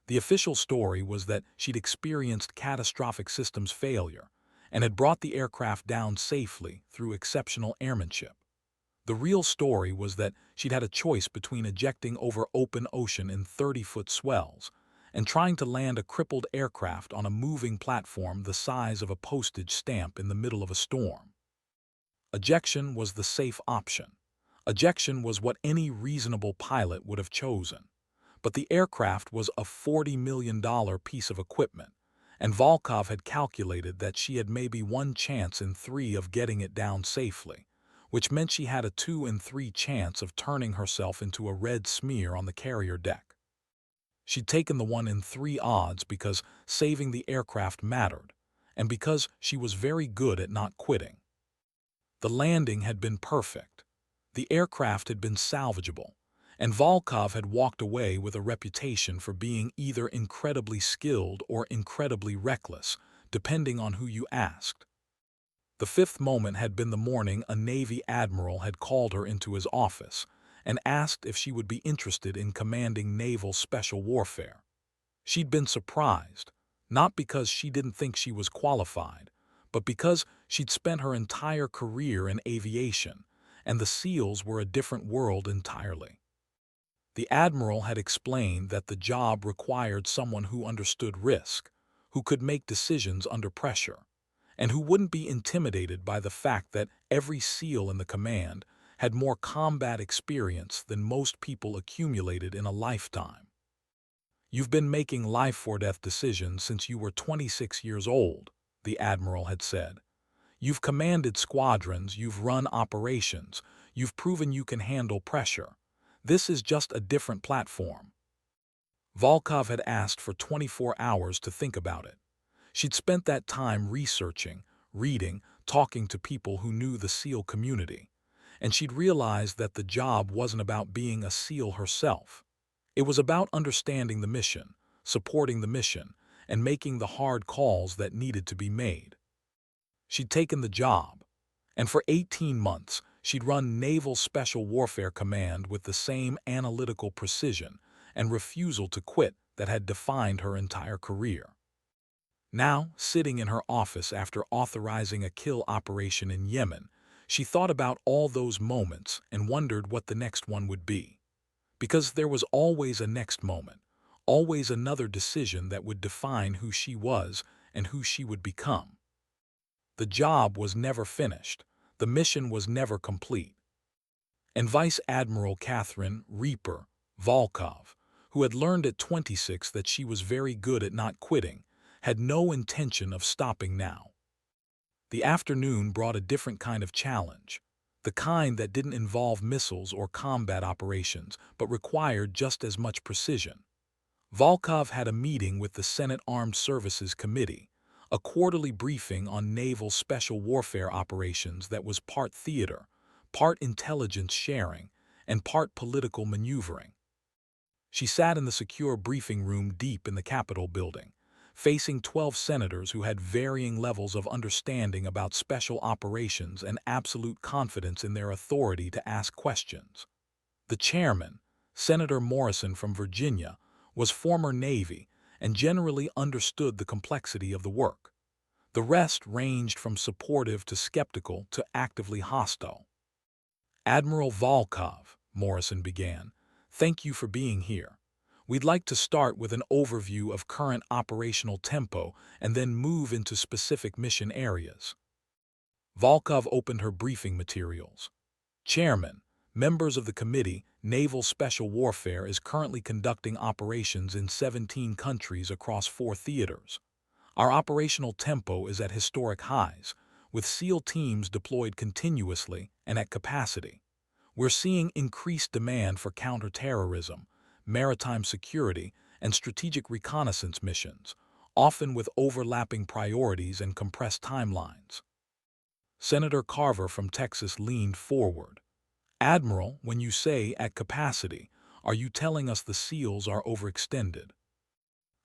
[SPEAKER 1] The official story was that she'd experienced catastrophic systems failure and had brought the aircraft down safely through exceptional airmanship. The real story was that she'd had a choice between ejecting over open ocean in 30-foot swells and trying to land a crippled aircraft on a moving platform the size of a postage stamp in the middle of a storm. Ejection was the safe option. Ejection was what any reasonable pilot would have chosen. But the aircraft was a $40 million piece of equipment, and Volkov had calculated that she had maybe 1 chance in 3 of getting it down safely, which meant she had a 2 in 3 chance of turning herself into a red smear on the carrier deck. She'd taken the 1 in 3 odds because saving the aircraft mattered, and because she was very good at not quitting. The landing had been perfect. The aircraft had been salvageable, and Volkov had walked away with a reputation for being either incredibly skilled or incredibly reckless, depending on who you asked. The fifth moment had been the morning a Navy admiral had called her into his office and asked if she would be interested in commanding naval special warfare. She'd been surprised, not because she didn't think she was qualified, but because she'd spent her entire career in aviation, and the SEALs were a different world entirely. The admiral had explained that the job required someone who understood risk, who could make decisions under pressure, and who wouldn't be intimidated by the fact that every SEAL in the command had more combat experience than most people accumulated in a lifetime. "You've been making life-or-death decisions since you were 26 years old," the admiral had said. "You've commanded squadrons, you've run operations, you've proven you can handle pressure. This is just a different platform." Volkov had asked for 24 hours to think about it. She'd spent that time researching, reading, talking to people who knew the SEAL community, and she'd realized that the job wasn't about being a SEAL herself. It was about understanding the mission, supporting the mission, and making the hard calls that needed to be made. She'd taken the job, and for 18 months she'd run Naval Special Warfare Command with the same analytical precision and refusal to quit that had defined her entire career. Now, sitting in her office after authorizing a kill operation in Yemen, she thought about all those moments and wondered what the next one would be. Because there was always a next moment, always another decision that would define who she was and who she would become. The job was never finished, the mission was never complete. And Vice Admiral Catherine Reaper Volkov, who had learned at 26 that she was very good at not quitting, had no intention of stopping now. The afternoon brought a different kind of challenge, the kind that didn't involve missiles or combat operations, but required just as much precision. Volkov had a meeting with the Senate Armed Services Committee, a quarterly briefing on naval special warfare operations that was part theater, part intelligence sharing, and part political maneuvering. She sat in the secure briefing room deep in the Capitol building, facing 12 senators who had varying levels of understanding about special operations and absolute confidence in their authority to ask questions. The chairman, Senator Morrison from Virginia, was former Navy and generally understood the complexity of the work. The rest ranged from supportive to skeptical to actively hostile. "Admiral Volkov," Morrison began, "thank you for being here. We'd like to start with an overview of current operational tempo and then move into specific mission areas." Volkov opened her briefing materials. "Chairman, members of the committee, Naval Special Warfare is currently conducting operations in 17 countries across 4 theaters. Our operational tempo is at historic highs, with SEAL teams deployed continuously and at capacity. We're seeing increased demand for counterterrorism, maritime security, and strategic reconnaissance missions, often with overlapping priorities and compressed timelines." Senator Carver from Texas leaned forward. "Admiral, when you say at capacity, are you telling us the SEALs are overextended?"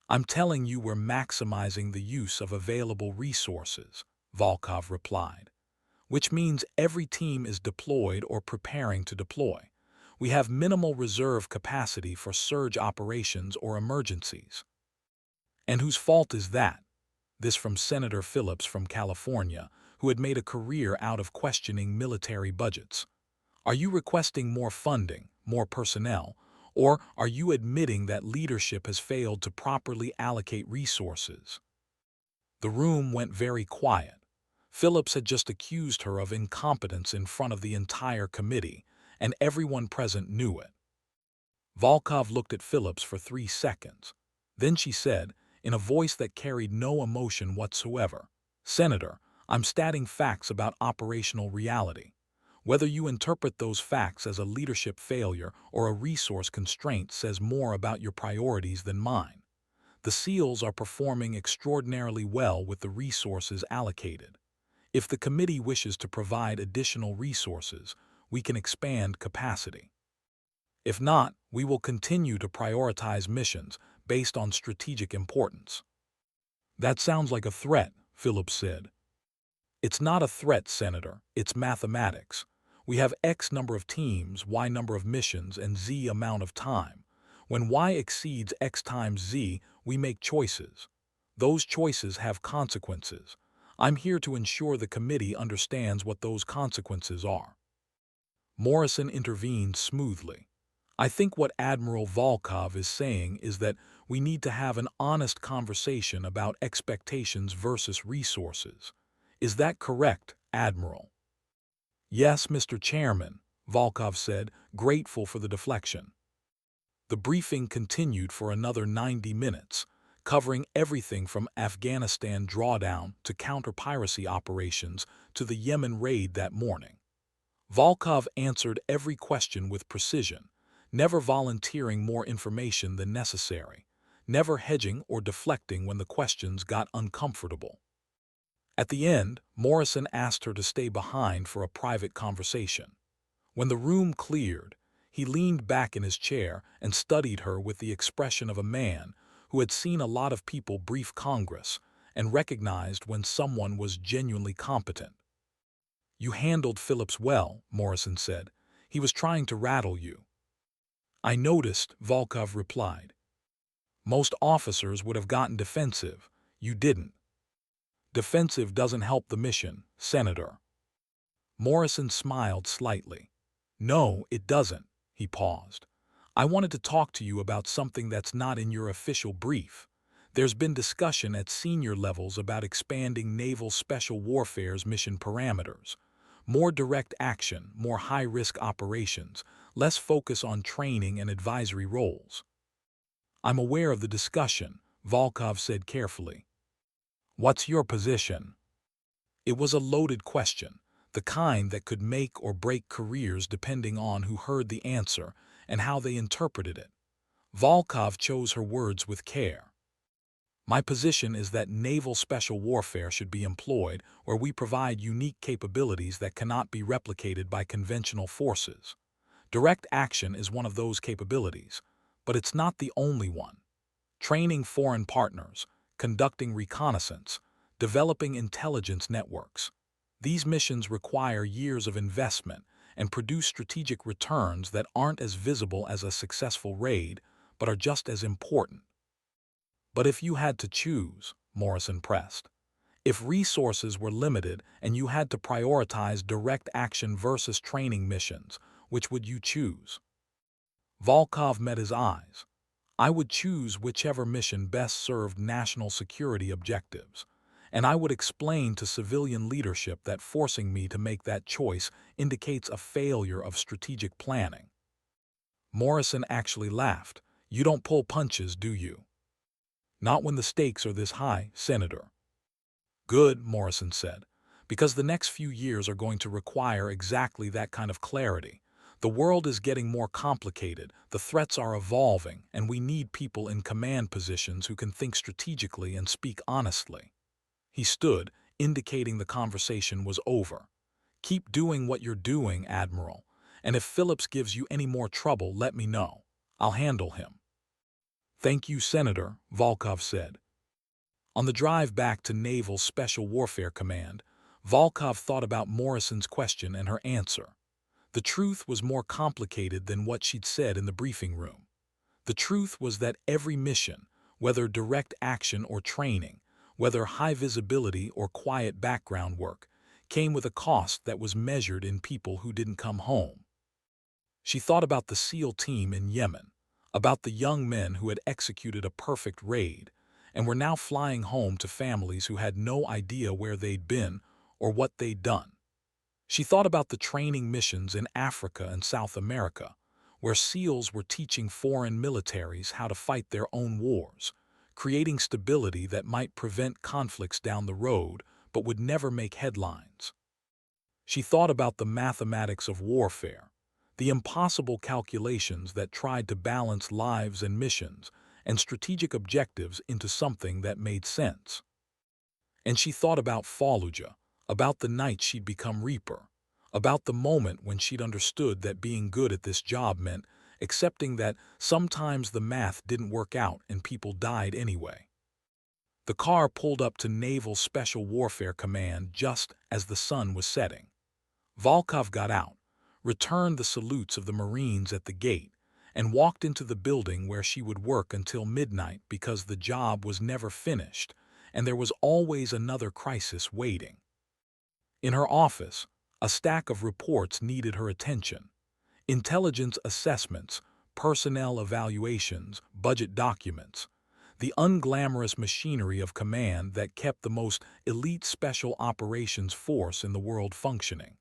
[SPEAKER 1] "I'm telling you we're maximizing the use of available resources," Volkov replied, "which means every team is deployed or preparing to deploy. We have minimal reserve capacity for surge operations or emergencies." "And whose fault is that?" This from Senator Phillips from California, who had made a career out of questioning military budgets. "Are you requesting more funding, more personnel, or are you admitting that leadership has failed to properly allocate resources?" The room went very quiet. Phillips had just accused her of incompetence in front of the entire committee, and everyone present knew it. Volkov looked at Phillips for 3 seconds. Then she said, in a voice that carried no emotion whatsoever, "Senator, I'm stating facts about operational reality. Whether you interpret those facts as a leadership failure or a resource constraint says more about your priorities than mine. The SEALs are performing extraordinarily well with the resources allocated. If the committee wishes to provide additional resources, we can expand capacity. If not, we will continue to prioritize missions based on strategic importance." "That sounds like a threat," Phillips said. "It's not a threat, Senator. It's mathematics. We have X number of teams, Y number of missions, and Z amount of time. When Y exceeds X times Z, we make choices. Those choices have consequences. I'm here to ensure the committee understands what those consequences are." Morrison intervened smoothly. "I think what Admiral Volkov is saying is that we need to have an honest conversation about expectations versus resources. Is that correct, Admiral?" "Yes, Mr. Chairman," Volkov said, grateful for the deflection. The briefing continued for another 90 minutes, covering everything from Afghanistan drawdown to counter-piracy operations to the Yemen raid that morning. Volkov answered every question with precision, never volunteering more information than necessary, never hedging or deflecting when the questions got uncomfortable. At the end, Morrison asked her to stay behind for a private conversation. When the room cleared, he leaned back in his chair and studied her with the expression of a man who had seen a lot of people brief Congress and recognized when someone was genuinely competent. "You handled Phillips well," Morrison said. "He was trying to rattle you." "I noticed," Volkov replied. "Most officers would have gotten defensive. You didn't." "Defensive doesn't help the mission, Senator." Morrison smiled slightly. "No, it doesn't." He paused. "I wanted to talk to you about something that's not in your official brief. There's been discussion at senior levels about expanding Naval Special Warfare's mission parameters. More direct action, more high-risk operations, less focus on training and advisory roles." "I'm aware of the discussion," Volkov said carefully. "What's your position?" It was a loaded question, the kind that could make or break careers depending on who heard the answer and how they interpreted it. Volkov chose her words with care. "My position is that naval special warfare should be employed where we provide unique capabilities that cannot be replicated by conventional forces. Direct action is one of those capabilities, but it's not the only one. Training foreign partners, conducting reconnaissance, developing intelligence networks. These missions require years of investment and produce strategic returns that aren't as visible as a successful raid, but are just as important." "But if you had to choose," Morrison pressed, "if resources were limited and you had to prioritize direct action versus training missions, which would you choose?" Volkov met his eyes. "I would choose whichever mission best served national security objectives, and I would explain to civilian leadership that forcing me to make that choice indicates a failure of strategic planning." Morrison actually laughed. "You don't pull punches, do you?" "Not when the stakes are this high, Senator." "Good," Morrison said, "because the next few years are going to require exactly that kind of clarity. The world is getting more complicated, the threats are evolving, and we need people in command positions who can think strategically and speak honestly." He stood, indicating the conversation was over. "Keep doing what you're doing, Admiral, and if Phillips gives you any more trouble, let me know. I'll handle him." "Thank you, Senator," Volkov said. On the drive back to Naval Special Warfare Command, Volkov thought about Morrison's question and her answer. The truth was more complicated than what she'd said in the briefing room. The truth was that every mission, whether direct action or training, whether high visibility or quiet background work, came with a cost that was measured in people who didn't come home. She thought about the SEAL team in Yemen, about the young men who had executed a perfect raid and were now flying home to families who had no idea where they'd been or what they'd done. She thought about the training missions in Africa and South America, where SEALs were teaching foreign militaries how to fight their own wars, creating stability that might prevent conflicts down the road but would never make headlines. She thought about the mathematics of warfare, the impossible calculations that tried to balance lives and missions and strategic objectives into something that made sense. And she thought about Fallujah, about the night she'd become Reaper, about the moment when she'd understood that being good at this job meant accepting that sometimes the math didn't work out and people died anyway. The car pulled up to Naval Special Warfare Command just as the sun was setting. Volkov got out, returned the salutes of the Marines at the gate, and walked into the building where she would work until midnight because the job was never finished, and there was always another crisis waiting. In her office, a stack of reports needed her attention. Intelligence assessments, personnel evaluations, budget documents, the unglamorous machinery of command that kept the most elite special operations force in the world functioning.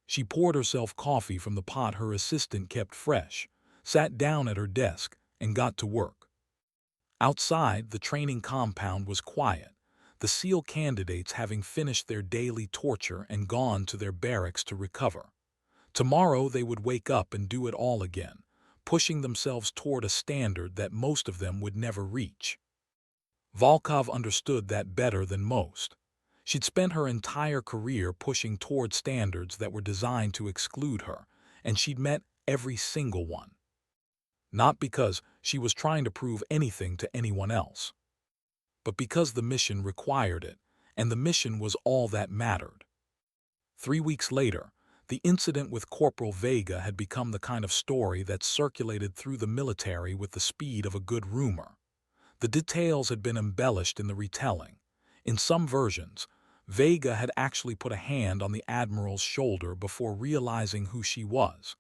[SPEAKER 1] She poured herself coffee from the pot her assistant kept fresh, sat down at her desk, and got to work. Outside, the training compound was quiet, the SEAL candidates having finished their daily torture and gone to their barracks to recover. Tomorrow they would wake up and do it all again, pushing themselves toward a standard that most of them would never reach. Volkov understood that better than most. She'd spent her entire career pushing toward standards that were designed to exclude her, and she'd met every single one. Not because she was trying to prove anything to anyone else, but because the mission required it, and the mission was all that mattered. 3 weeks later, the incident with Corporal Vega had become the kind of story that circulated through the military with the speed of a good rumor. The details had been embellished in the retelling. In some versions, Vega had actually put a hand on the admiral's shoulder before realizing who she was.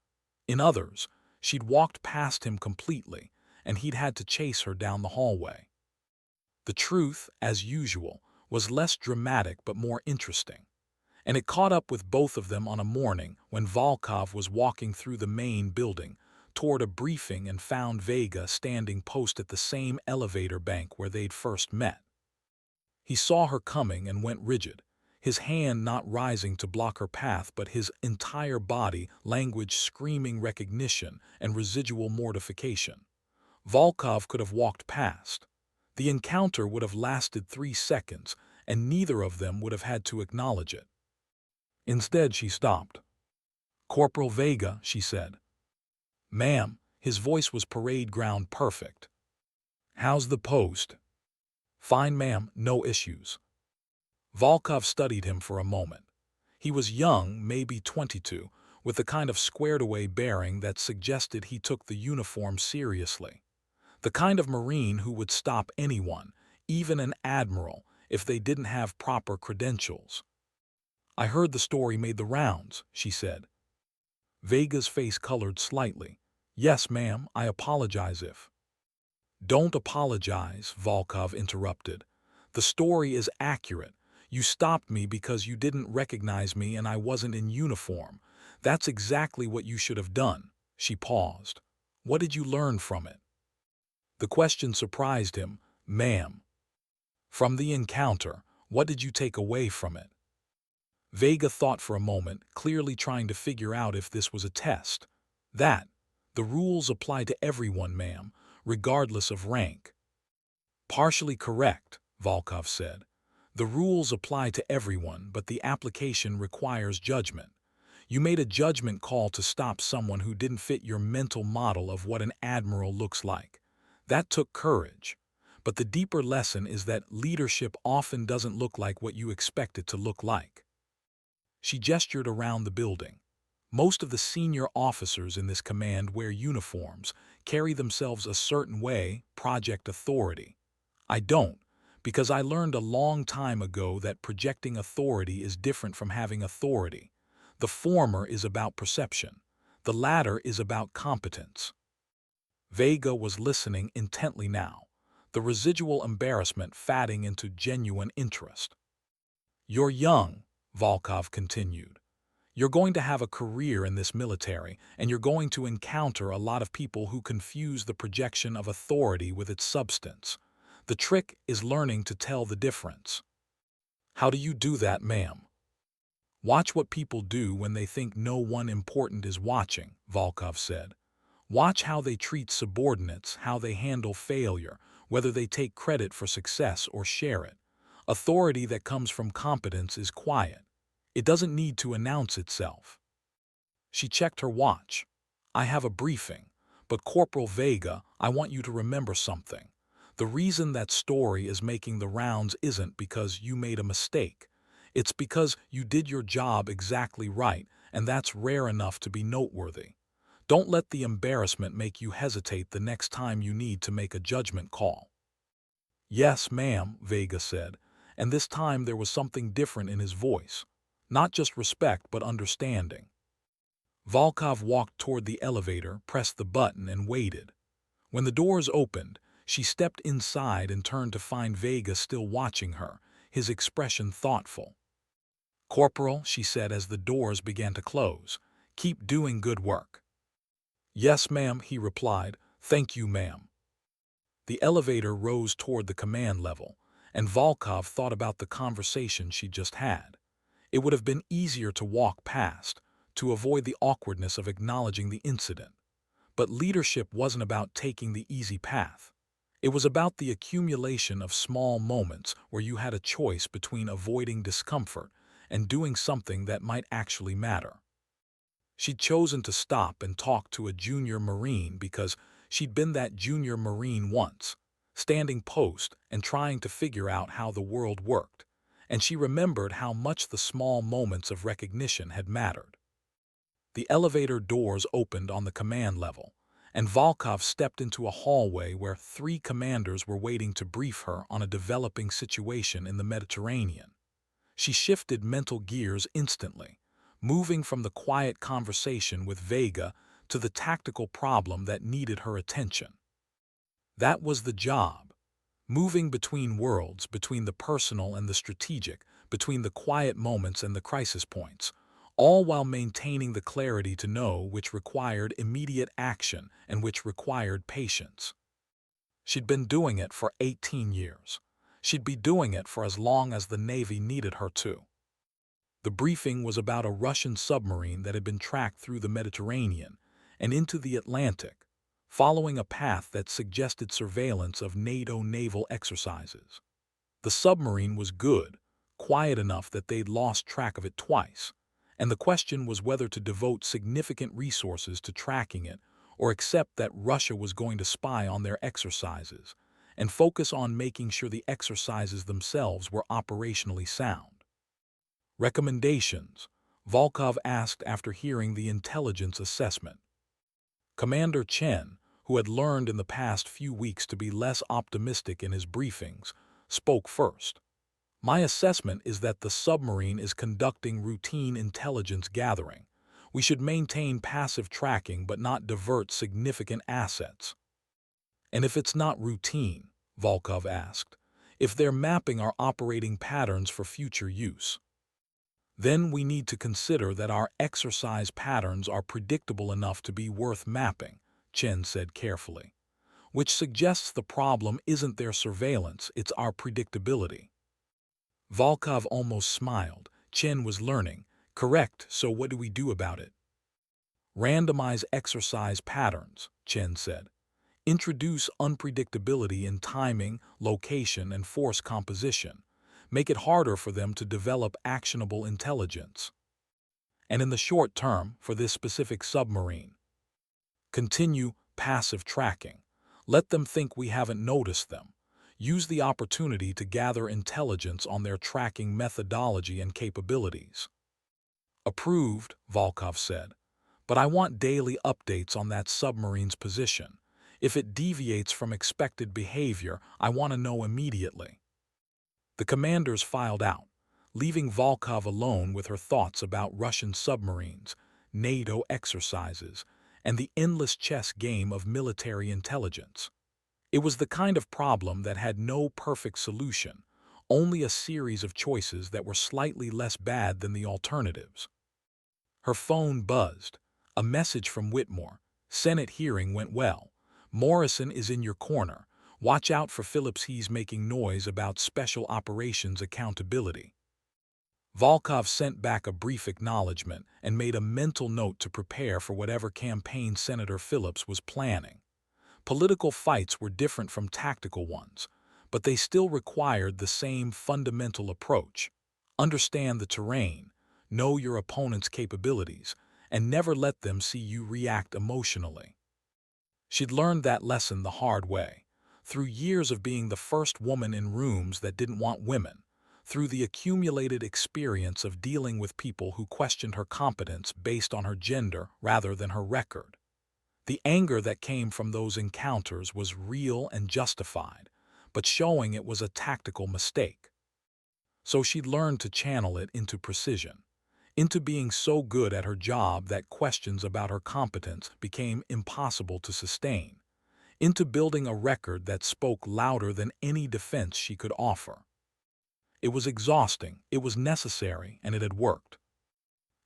[SPEAKER 1] In others, she'd walked past him completely, and he'd had to chase her down the hallway. The truth, as usual, was less dramatic but more interesting, and it caught up with both of them on a morning when Volkov was walking through the main building toward a briefing and found Vega standing post at the same elevator bank where they'd first met. He saw her coming and went rigid, his hand not rising to block her path but his entire body language screaming recognition and residual mortification. Volkov could have walked past. The encounter would have lasted 3 seconds, and neither of them would have had to acknowledge it. Instead, she stopped. "Corporal Vega," she said. "Ma'am," his voice was parade ground perfect. "How's the post?" "Fine, ma'am, no issues." Volkov studied him for a moment. He was young, maybe 22, with the kind of squared-away bearing that suggested he took the uniform seriously. The kind of Marine who would stop anyone, even an admiral, if they didn't have proper credentials. "I heard the story made the rounds," she said. Vega's face colored slightly. "Yes, ma'am, I apologize if—" "Don't apologize," Volkov interrupted. "The story is accurate. You stopped me because you didn't recognize me and I wasn't in uniform. That's exactly what you should have done." She paused. "What did you learn from it?" The question surprised him. "Ma'am." "From the encounter, what did you take away from it?" Vega thought for a moment, clearly trying to figure out if this was a test. "That the rules apply to everyone, ma'am, regardless of rank." "Partially correct," Volkov said. "The rules apply to everyone, but the application requires judgment. You made a judgment call to stop someone who didn't fit your mental model of what an admiral looks like. That took courage. But the deeper lesson is that leadership often doesn't look like what you expect it to look like." She gestured around the building. "Most of the senior officers in this command wear uniforms, carry themselves a certain way, project authority. I don't, because I learned a long time ago that projecting authority is different from having authority. The former is about perception. The latter is about competence." Vega was listening intently now, the residual embarrassment fatting into genuine interest. "You're young," Volkov continued. "You're going to have a career in this military, and you're going to encounter a lot of people who confuse the projection of authority with its substance. The trick is learning to tell the difference." "How do you do that, ma'am?" "Watch what people do when they think no one important is watching," Volkov said. "Watch how they treat subordinates, how they handle failure, whether they take credit for success or share it. Authority that comes from competence is quiet. It doesn't need to announce itself." She checked her watch. "I have a briefing, but Corporal Vega, I want you to remember something. The reason that story is making the rounds isn't because you made a mistake. It's because you did your job exactly right, and that's rare enough to be noteworthy. Don't let the embarrassment make you hesitate the next time you need to make a judgment call." Yes, ma'am, Vega said, and this time there was something different in his voice. Not just respect, but understanding. Volkov walked toward the elevator, pressed the button, and waited. When the doors opened, she stepped inside and turned to find Vega still watching her, his expression thoughtful. "Corporal," she said as the doors began to close, "keep doing good work." "Yes, ma'am," he replied. "Thank you, ma'am." The elevator rose toward the command level, and Volkov thought about the conversation she just had. It would have been easier to walk past, to avoid the awkwardness of acknowledging the incident. But leadership wasn't about taking the easy path. It was about the accumulation of small moments where you had a choice between avoiding discomfort and doing something that might actually matter. She'd chosen to stop and talk to a junior Marine because she'd been that junior Marine once, standing post and trying to figure out how the world worked, and she remembered how much the small moments of recognition had mattered. The elevator doors opened on the command level, and Volkov stepped into a hallway where 3 commanders were waiting to brief her on a developing situation in the Mediterranean. She shifted mental gears instantly, moving from the quiet conversation with Vega to the tactical problem that needed her attention. That was the job, moving between worlds, between the personal and the strategic, between the quiet moments and the crisis points, all while maintaining the clarity to know which required immediate action and which required patience. She'd been doing it for 18 years. She'd be doing it for as long as the Navy needed her to. The briefing was about a Russian submarine that had been tracked through the Mediterranean and into the Atlantic, following a path that suggested surveillance of NATO naval exercises. The submarine was good, quiet enough that they'd lost track of it twice, and the question was whether to devote significant resources to tracking it or accept that Russia was going to spy on their exercises and focus on making sure the exercises themselves were operationally sound. "Recommendations?" Volkov asked after hearing the intelligence assessment. Commander Chen, who had learned in the past few weeks to be less optimistic in his briefings, spoke first. "My assessment is that the submarine is conducting routine intelligence gathering. We should maintain passive tracking but not divert significant assets." "And if it's not routine?" Volkov asked. "If they're mapping our operating patterns for future use?" "Then we need to consider that our exercise patterns are predictable enough to be worth mapping," Chen said carefully. "Which suggests the problem isn't their surveillance, it's our predictability." Volkov almost smiled. Chen was learning. "Correct, so what do we do about it?" "Randomize exercise patterns," Chen said. "Introduce unpredictability in timing, location, and force composition. Make it harder for them to develop actionable intelligence. And in the short term, for this specific submarine, continue passive tracking. Let them think we haven't noticed them. Use the opportunity to gather intelligence on their tracking methodology and capabilities." "Approved," Volkov said. "But I want daily updates on that submarine's position. If it deviates from expected behavior, I want to know immediately." The commanders filed out, leaving Volkov alone with her thoughts about Russian submarines, NATO exercises, and the endless chess game of military intelligence. It was the kind of problem that had no perfect solution, only a series of choices that were slightly less bad than the alternatives. Her phone buzzed. A message from Whitmore. "Senate hearing went well. Morrison is in your corner. Watch out for Phillips. He's making noise about special operations accountability." Volkov sent back a brief acknowledgement and made a mental note to prepare for whatever campaign Senator Phillips was planning. Political fights were different from tactical ones, but they still required the same fundamental approach. Understand the terrain, know your opponent's capabilities, and never let them see you react emotionally. She'd learned that lesson the hard way, through years of being the first woman in rooms that didn't want women, through the accumulated experience of dealing with people who questioned her competence based on her gender rather than her record. The anger that came from those encounters was real and justified, but showing it was a tactical mistake. So she'd learned to channel it into precision, into being so good at her job that questions about her competence became impossible to sustain, into building a record that spoke louder than any defense she could offer. It was exhausting, it was necessary, and it had worked.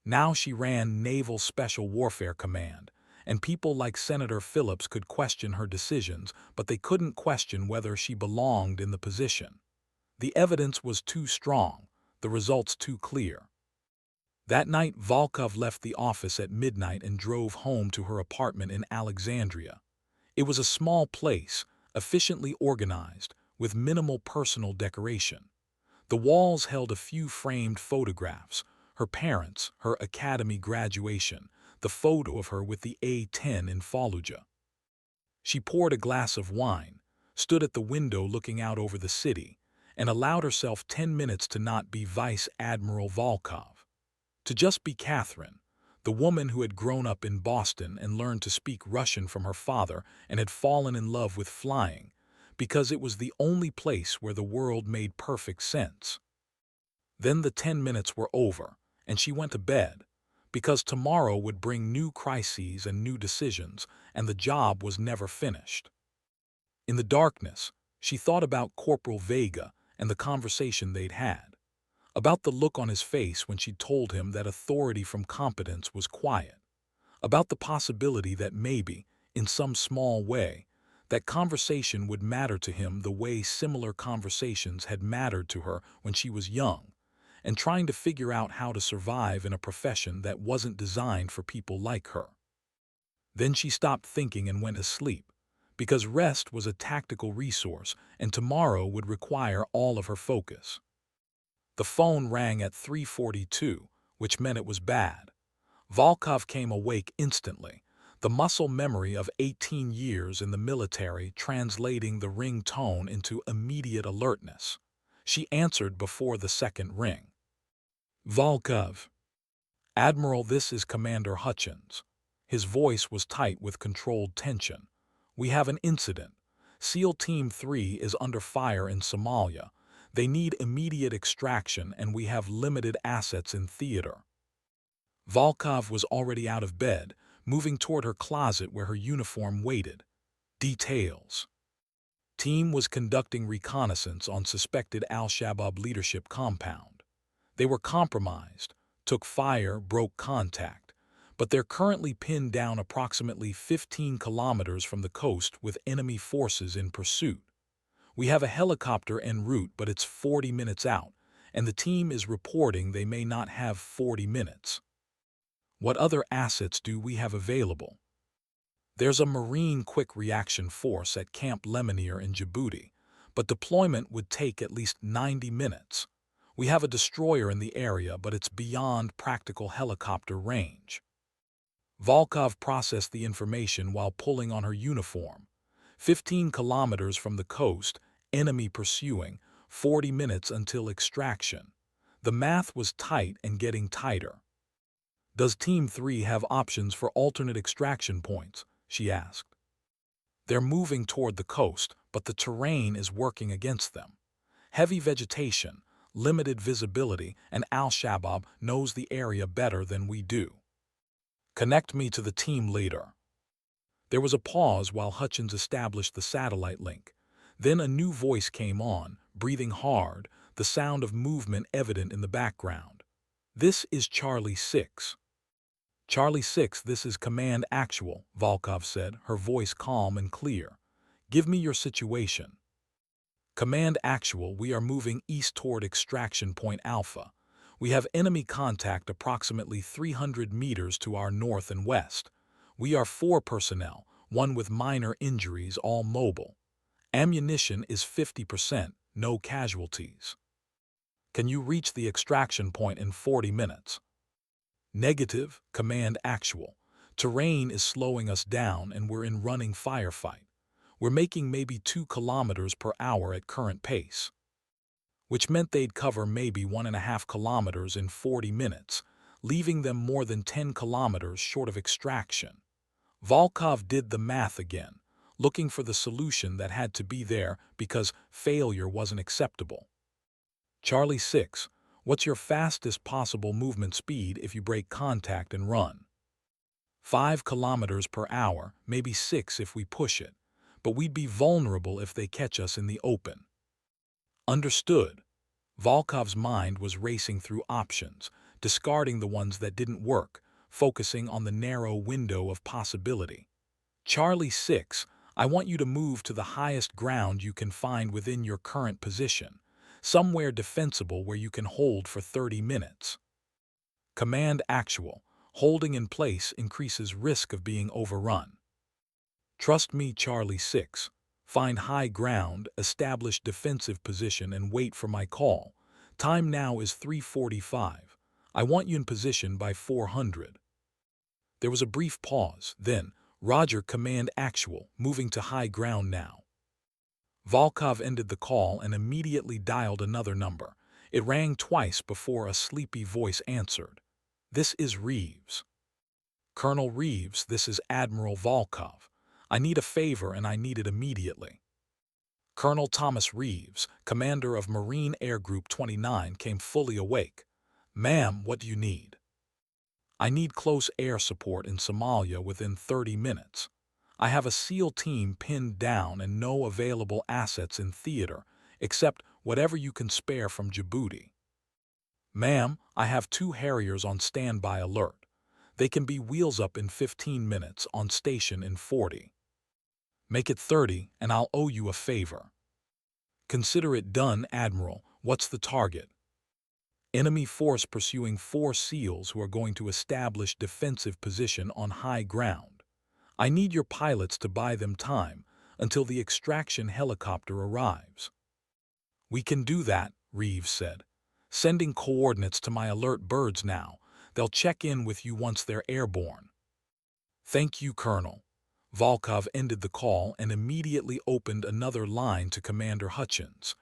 [SPEAKER 1] Now she ran Naval Special Warfare Command, and people like Senator Phillips could question her decisions, but they couldn't question whether she belonged in the position. The evidence was too strong, the results too clear. That night, Volkov left the office at midnight and drove home to her apartment in Alexandria. It was a small place, efficiently organized, with minimal personal decoration. The walls held a few framed photographs, her parents, her academy graduation, the photo of her with the A-10 in Fallujah. She poured a glass of wine, stood at the window looking out over the city, and allowed herself 10 minutes to not be Vice Admiral Volkov, to just be Catherine, the woman who had grown up in Boston and learned to speak Russian from her father and had fallen in love with flying, because it was the only place where the world made perfect sense. Then the 10 minutes were over, and she went to bed, because tomorrow would bring new crises and new decisions, and the job was never finished. In the darkness, she thought about Corporal Vega and the conversation they'd had, about the look on his face when she'd told him that authority from competence was quiet, about the possibility that maybe, in some small way, that conversation would matter to him the way similar conversations had mattered to her when she was young, and trying to figure out how to survive in a profession that wasn't designed for people like her. Then she stopped thinking and went asleep, because rest was a tactical resource and tomorrow would require all of her focus. The phone rang at 3:42, which meant it was bad. Volkov came awake instantly, the muscle memory of 18 years in the military translating the ring tone into immediate alertness. She answered before the second ring. Volkov. Admiral, this is Commander Hutchins. His voice was tight with controlled tension. We have an incident. SEAL Team 3 is under fire in Somalia. They need immediate extraction and we have limited assets in theater. Volkov was already out of bed, moving toward her closet where her uniform waited. Details. Team was conducting reconnaissance on suspected Al-Shabaab leadership compound. They were compromised, took fire, broke contact, but they're currently pinned down approximately 15 kilometers from the coast with enemy forces in pursuit. We have a helicopter en route, but it's 40 minutes out, and the team is reporting they may not have 40 minutes. What other assets do we have available? There's a Marine Quick Reaction Force at Camp Lemonnier in Djibouti, but deployment would take at least 90 minutes. We have a destroyer in the area, but it's beyond practical helicopter range. Volkov processed the information while pulling on her uniform. 15 kilometers from the coast, enemy pursuing, 40 minutes until extraction. The math was tight and getting tighter. Does Team 3 have options for alternate extraction points? She asked. They're moving toward the coast, but the terrain is working against them. Heavy vegetation, limited visibility, and Al-Shabaab knows the area better than we do. Connect me to the team leader. There was a pause while Hutchins established the satellite link. Then a new voice came on, breathing hard, the sound of movement evident in the background. This is Charlie 6. Charlie 6, this is Command Actual, Volkov said, her voice calm and clear. Give me your situation. Command Actual, we are moving east toward Extraction Point Alpha. We have enemy contact approximately 300 meters to our north and west. We are 4 personnel, 1 with minor injuries, all mobile. Ammunition is 50%, no casualties. Can you reach the extraction point in 40 minutes? Negative, Command Actual. Terrain is slowing us down and we're in running firefight. We're making maybe 2 kilometers per hour at current pace, which meant they'd cover maybe 1.5 kilometers in 40 minutes, leaving them more than 10 kilometers short of extraction. Volkov did the math again. looking for the solution that had to be there because failure wasn't acceptable. Charlie 6, what's your fastest possible movement speed if you break contact and run? 5 kilometers per hour, maybe 6 if we push it, but we'd be vulnerable if they catch us in the open. Understood. Volkov's mind was racing through options, discarding the ones that didn't work, focusing on the narrow window of possibility. Charlie 6, I want you to move to the highest ground you can find within your current position, somewhere defensible where you can hold for 30 minutes. Command Actual, holding in place increases risk of being overrun. Trust me, Charlie 6. Find high ground, establish defensive position, and wait for my call. Time now is 3:45. I want you in position by 400. There was a brief pause, then, Roger, Command Actual, moving to high ground now. Volkov ended the call and immediately dialed another number. It rang twice before a sleepy voice answered. This is Reeves. Colonel Reeves, this is Admiral Volkov. I need a favor and I need it immediately. Colonel Thomas Reeves, commander of Marine Air Group 29, came fully awake. Ma'am, what do you need? I need close air support in Somalia within 30 minutes. I have a SEAL team pinned down and no available assets in theater, except whatever you can spare from Djibouti. Ma'am, I have 2 Harriers on standby alert. They can be wheels up in 15 minutes, on station in 40. Make it 30 and I'll owe you a favor. Consider it done, Admiral. What's the target? Enemy force pursuing 4 SEALs who are going to establish defensive position on high ground. I need your pilots to buy them time until the extraction helicopter arrives. We can do that, Reeves said. Sending coordinates to my alert birds now. They'll check in with you once they're airborne. Thank you, Colonel. Volkov ended the call and immediately opened another line to Commander Hutchins.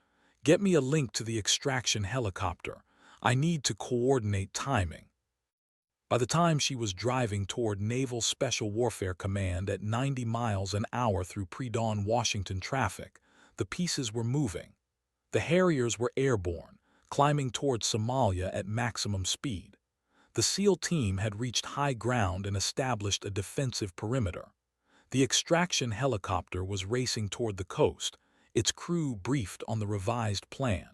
[SPEAKER 1] Get me a link to the extraction helicopter. I need to coordinate timing. By the time she was driving toward Naval Special Warfare Command at 90 miles an hour through pre-dawn Washington traffic, the pieces were moving. The Harriers were airborne, climbing toward Somalia at maximum speed. The SEAL team had reached high ground and established a defensive perimeter. The extraction helicopter was racing toward the coast, its crew briefed on the revised plan.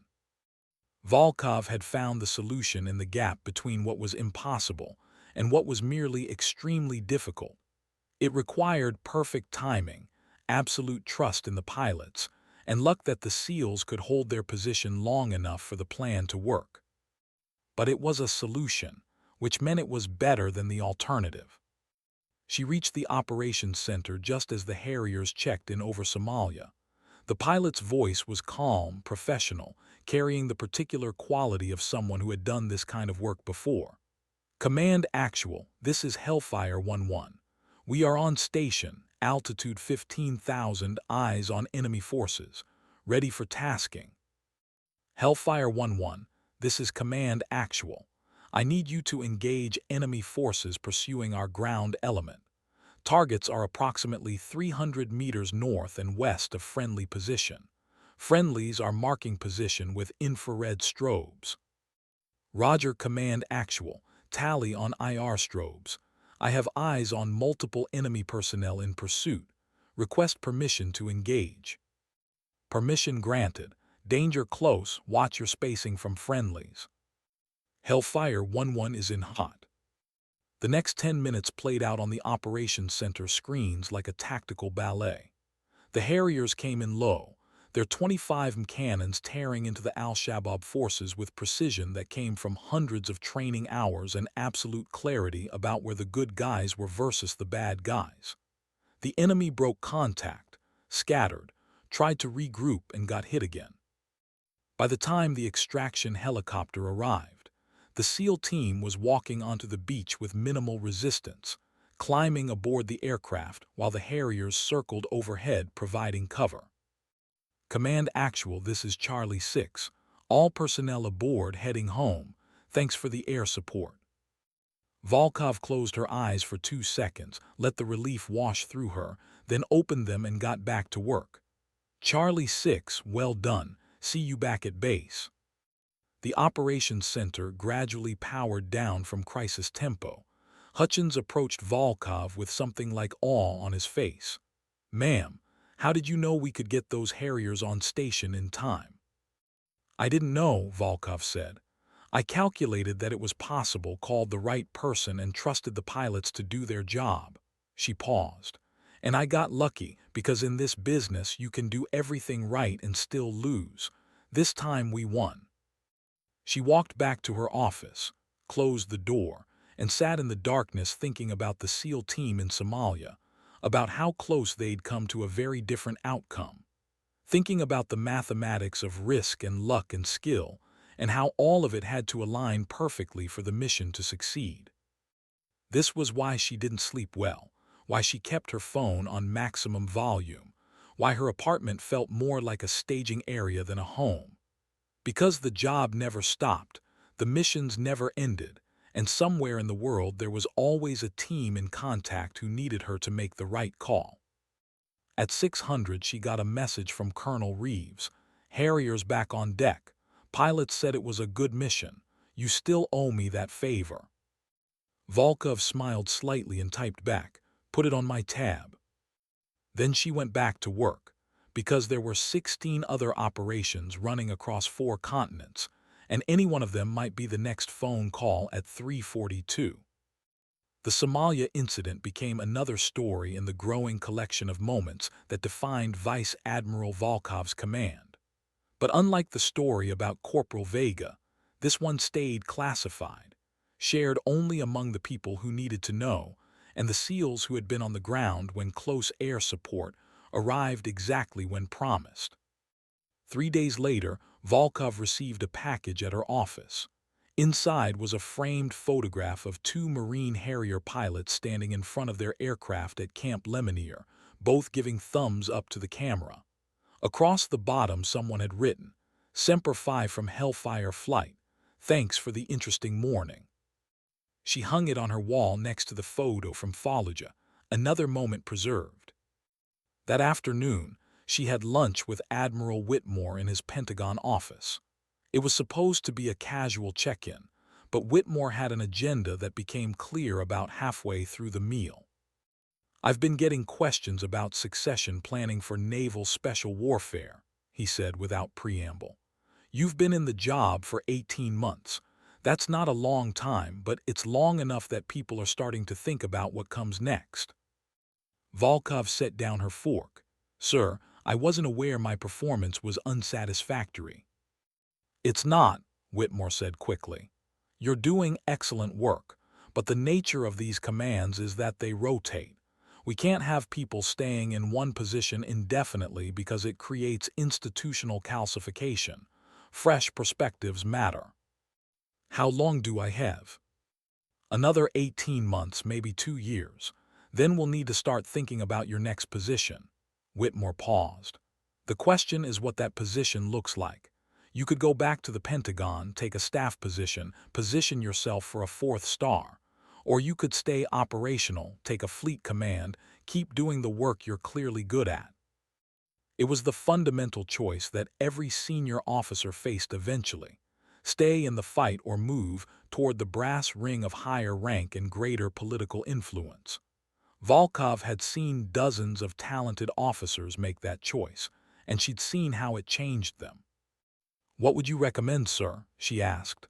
[SPEAKER 1] Volkov had found the solution in the gap between what was impossible and what was merely extremely difficult. It required perfect timing, absolute trust in the pilots, and luck that the SEALs could hold their position long enough for the plan to work. But it was a solution, which meant it was better than the alternative. She reached the operations center just as the Harriers checked in over Somalia. The pilot's voice was calm, professional, carrying the particular quality of someone who had done this kind of work before. Command Actual, this is Hellfire 1-1. We are on station, altitude 15,000, eyes on enemy forces, ready for tasking. Hellfire 1-1, this is Command Actual. I need you to engage enemy forces pursuing our ground element. Targets are approximately 300 meters north and west of friendly position. Friendlies are marking position with infrared strobes. Roger, Command Actual. Tally on IR strobes. I have eyes on multiple enemy personnel in pursuit. Request permission to engage. Permission granted. Danger close. Watch your spacing from friendlies. Hellfire 1-1 is in hot. The next 10 minutes played out on the operations center screens like a tactical ballet. The Harriers came in low, their 25 cannons tearing into the Al-Shabaab forces with precision that came from hundreds of training hours and absolute clarity about where the good guys were versus the bad guys. The enemy broke contact, scattered, tried to regroup and got hit again. By the time the extraction helicopter arrived, the SEAL team was walking onto the beach with minimal resistance, climbing aboard the aircraft while the Harriers circled overhead providing cover. Command Actual, this is Charlie 6. All personnel aboard heading home. Thanks for the air support. Volkov closed her eyes for 2 seconds, let the relief wash through her, then opened them and got back to work. Charlie 6, well done. See you back at base. The operations center gradually powered down from crisis tempo. Hutchins approached Volkov with something like awe on his face. "Ma'am, how did you know we could get those Harriers on station in time?" "I didn't know," Volkov said. "I calculated that it was possible, called the right person, and trusted the pilots to do their job." She paused. "And I got lucky, because in this business you can do everything right and still lose. This time we won." She walked back to her office, closed the door, and sat in the darkness thinking about the SEAL team in Somalia, about how close they'd come to a very different outcome. Thinking about the mathematics of risk and luck and skill, and how all of it had to align perfectly for the mission to succeed. This was why she didn't sleep well, why she kept her phone on maximum volume, why her apartment felt more like a staging area than a home. Because the job never stopped, the missions never ended, and somewhere in the world there was always a team in contact who needed her to make the right call. At 600 she got a message from Colonel Reeves. "Harriers back on deck. Pilots said it was a good mission. You still owe me that favor." Volkov smiled slightly and typed back, "Put it on my tab." Then she went back to work, because there were 16 other operations running across 4 continents, and any one of them might be the next phone call at 3:42. The Somalia incident became another story in the growing collection of moments that defined Vice Admiral Volkov's command. But unlike the story about Corporal Vega, this one stayed classified, shared only among the people who needed to know, and the SEALs who had been on the ground when close air support arrived exactly when promised. 3 days later, Volkov received a package at her office. Inside was a framed photograph of 2 Marine Harrier pilots standing in front of their aircraft at Camp Lemonnier, both giving thumbs up to the camera. Across the bottom someone had written, "Semper Fi from Hellfire Flight. Thanks for the interesting morning." She hung it on her wall next to the photo from Fallujah, another moment preserved. That afternoon, she had lunch with Admiral Whitmore in his Pentagon office. It was supposed to be a casual check-in, but Whitmore had an agenda that became clear about halfway through the meal. "I've been getting questions about succession planning for naval special warfare," he said without preamble. "You've been in the job for 18 months. That's not a long time, but it's long enough that people are starting to think about what comes next." Volkov set down her fork. "Sir, I wasn't aware my performance was unsatisfactory." "It's not," Whitmore said quickly. "You're doing excellent work, but the nature of these commands is that they rotate. We can't have people staying in one position indefinitely because it creates institutional calcification. Fresh perspectives matter." "How long do I have?" "Another 18 months, maybe 2 years. Then we'll need to start thinking about your next position." Whitmore paused. "The question is what that position looks like. You could go back to the Pentagon, take a staff position yourself for a 4th star. Or you could stay operational, take a fleet command, keep doing the work you're clearly good at." It was the fundamental choice that every senior officer faced eventually. Stay in the fight or move toward the brass ring of higher rank and greater political influence. Volkov had seen dozens of talented officers make that choice, and she'd seen how it changed them. "What would you recommend, sir?" she asked.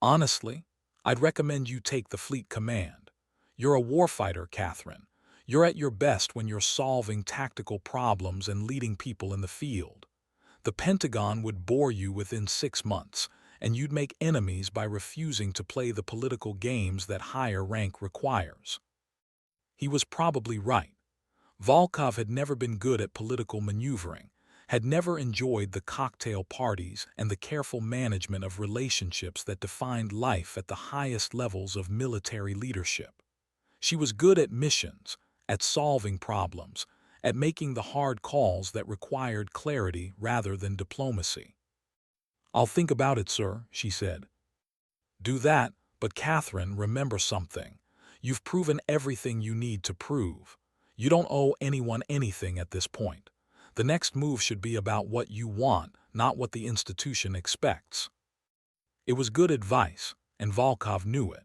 [SPEAKER 1] "Honestly, I'd recommend you take the fleet command. You're a warfighter, Catherine. You're at your best when you're solving tactical problems and leading people in the field. The Pentagon would bore you within 6 months, and you'd make enemies by refusing to play the political games that higher rank requires." He was probably right. Volkov had never been good at political maneuvering, had never enjoyed the cocktail parties and the careful management of relationships that defined life at the highest levels of military leadership. She was good at missions, at solving problems, at making the hard calls that required clarity rather than diplomacy. "I'll think about it, sir," she said. "Do that, but Catherine, remember something. You've proven everything you need to prove. You don't owe anyone anything at this point. The next move should be about what you want, not what the institution expects. It was good advice, and Volkov knew it.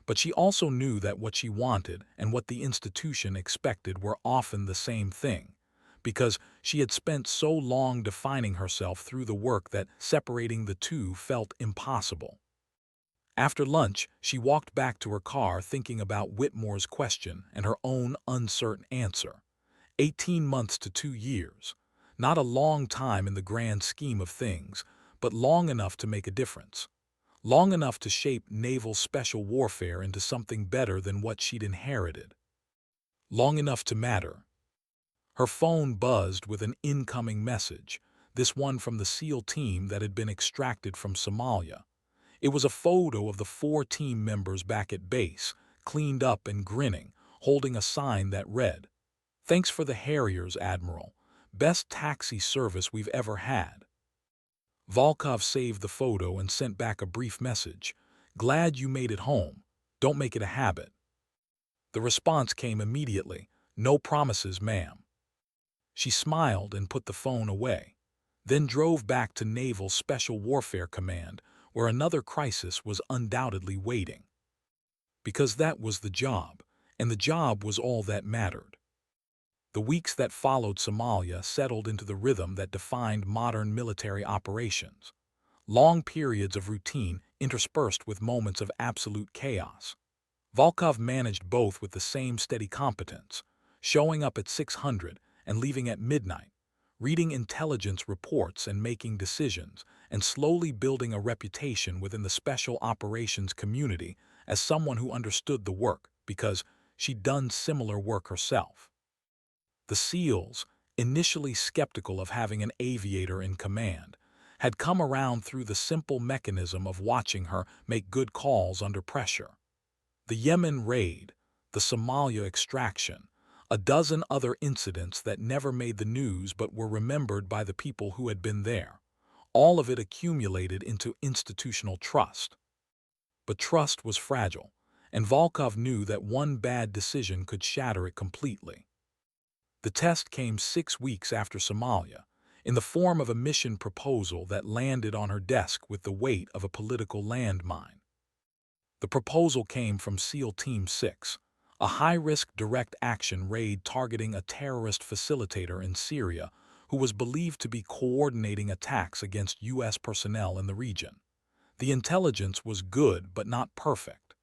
[SPEAKER 1] But she also knew that what she wanted and what the institution expected were often the same thing, because she had spent so long defining herself through the work that separating the two felt impossible. After lunch, she walked back to her car thinking about Whitmore's question and her own uncertain answer. 18 months to 2 years. Not a long time in the grand scheme of things, but long enough to make a difference. Long enough to shape naval special warfare into something better than what she'd inherited. Long enough to matter. Her phone buzzed with an incoming message, this one from the SEAL team that had been extracted from Somalia. It was a photo of the 4 team members back at base, cleaned up and grinning, holding a sign that read, "Thanks for the Harriers, Admiral. Best taxi service we've ever had." Volkov saved the photo and sent back a brief message. "Glad you made it home. Don't make it a habit." The response came immediately. "No promises, ma'am." She smiled and put the phone away, then drove back to Naval Special Warfare Command, where another crisis was undoubtedly waiting. Because that was the job, and the job was all that mattered. The weeks that followed Somalia settled into the rhythm that defined modern military operations. Long periods of routine interspersed with moments of absolute chaos. Volkov managed both with the same steady competence, showing up at 600 and leaving at midnight, reading intelligence reports and making decisions, and slowly building a reputation within the special operations community as someone who understood the work because she'd done similar work herself. The SEALs, initially skeptical of having an aviator in command, had come around through the simple mechanism of watching her make good calls under pressure. The Yemen raid, the Somalia extraction, a dozen other incidents that never made the news but were remembered by the people who had been there. All of it accumulated into institutional trust. But trust was fragile, and Volkov knew that one bad decision could shatter it completely. The test came 6 weeks after Somalia, in the form of a mission proposal that landed on her desk with the weight of a political landmine. The proposal came from SEAL Team 6, a high-risk direct action raid targeting a terrorist facilitator in Syria who was believed to be coordinating attacks against U.S. personnel in the region. The intelligence was good but not perfect.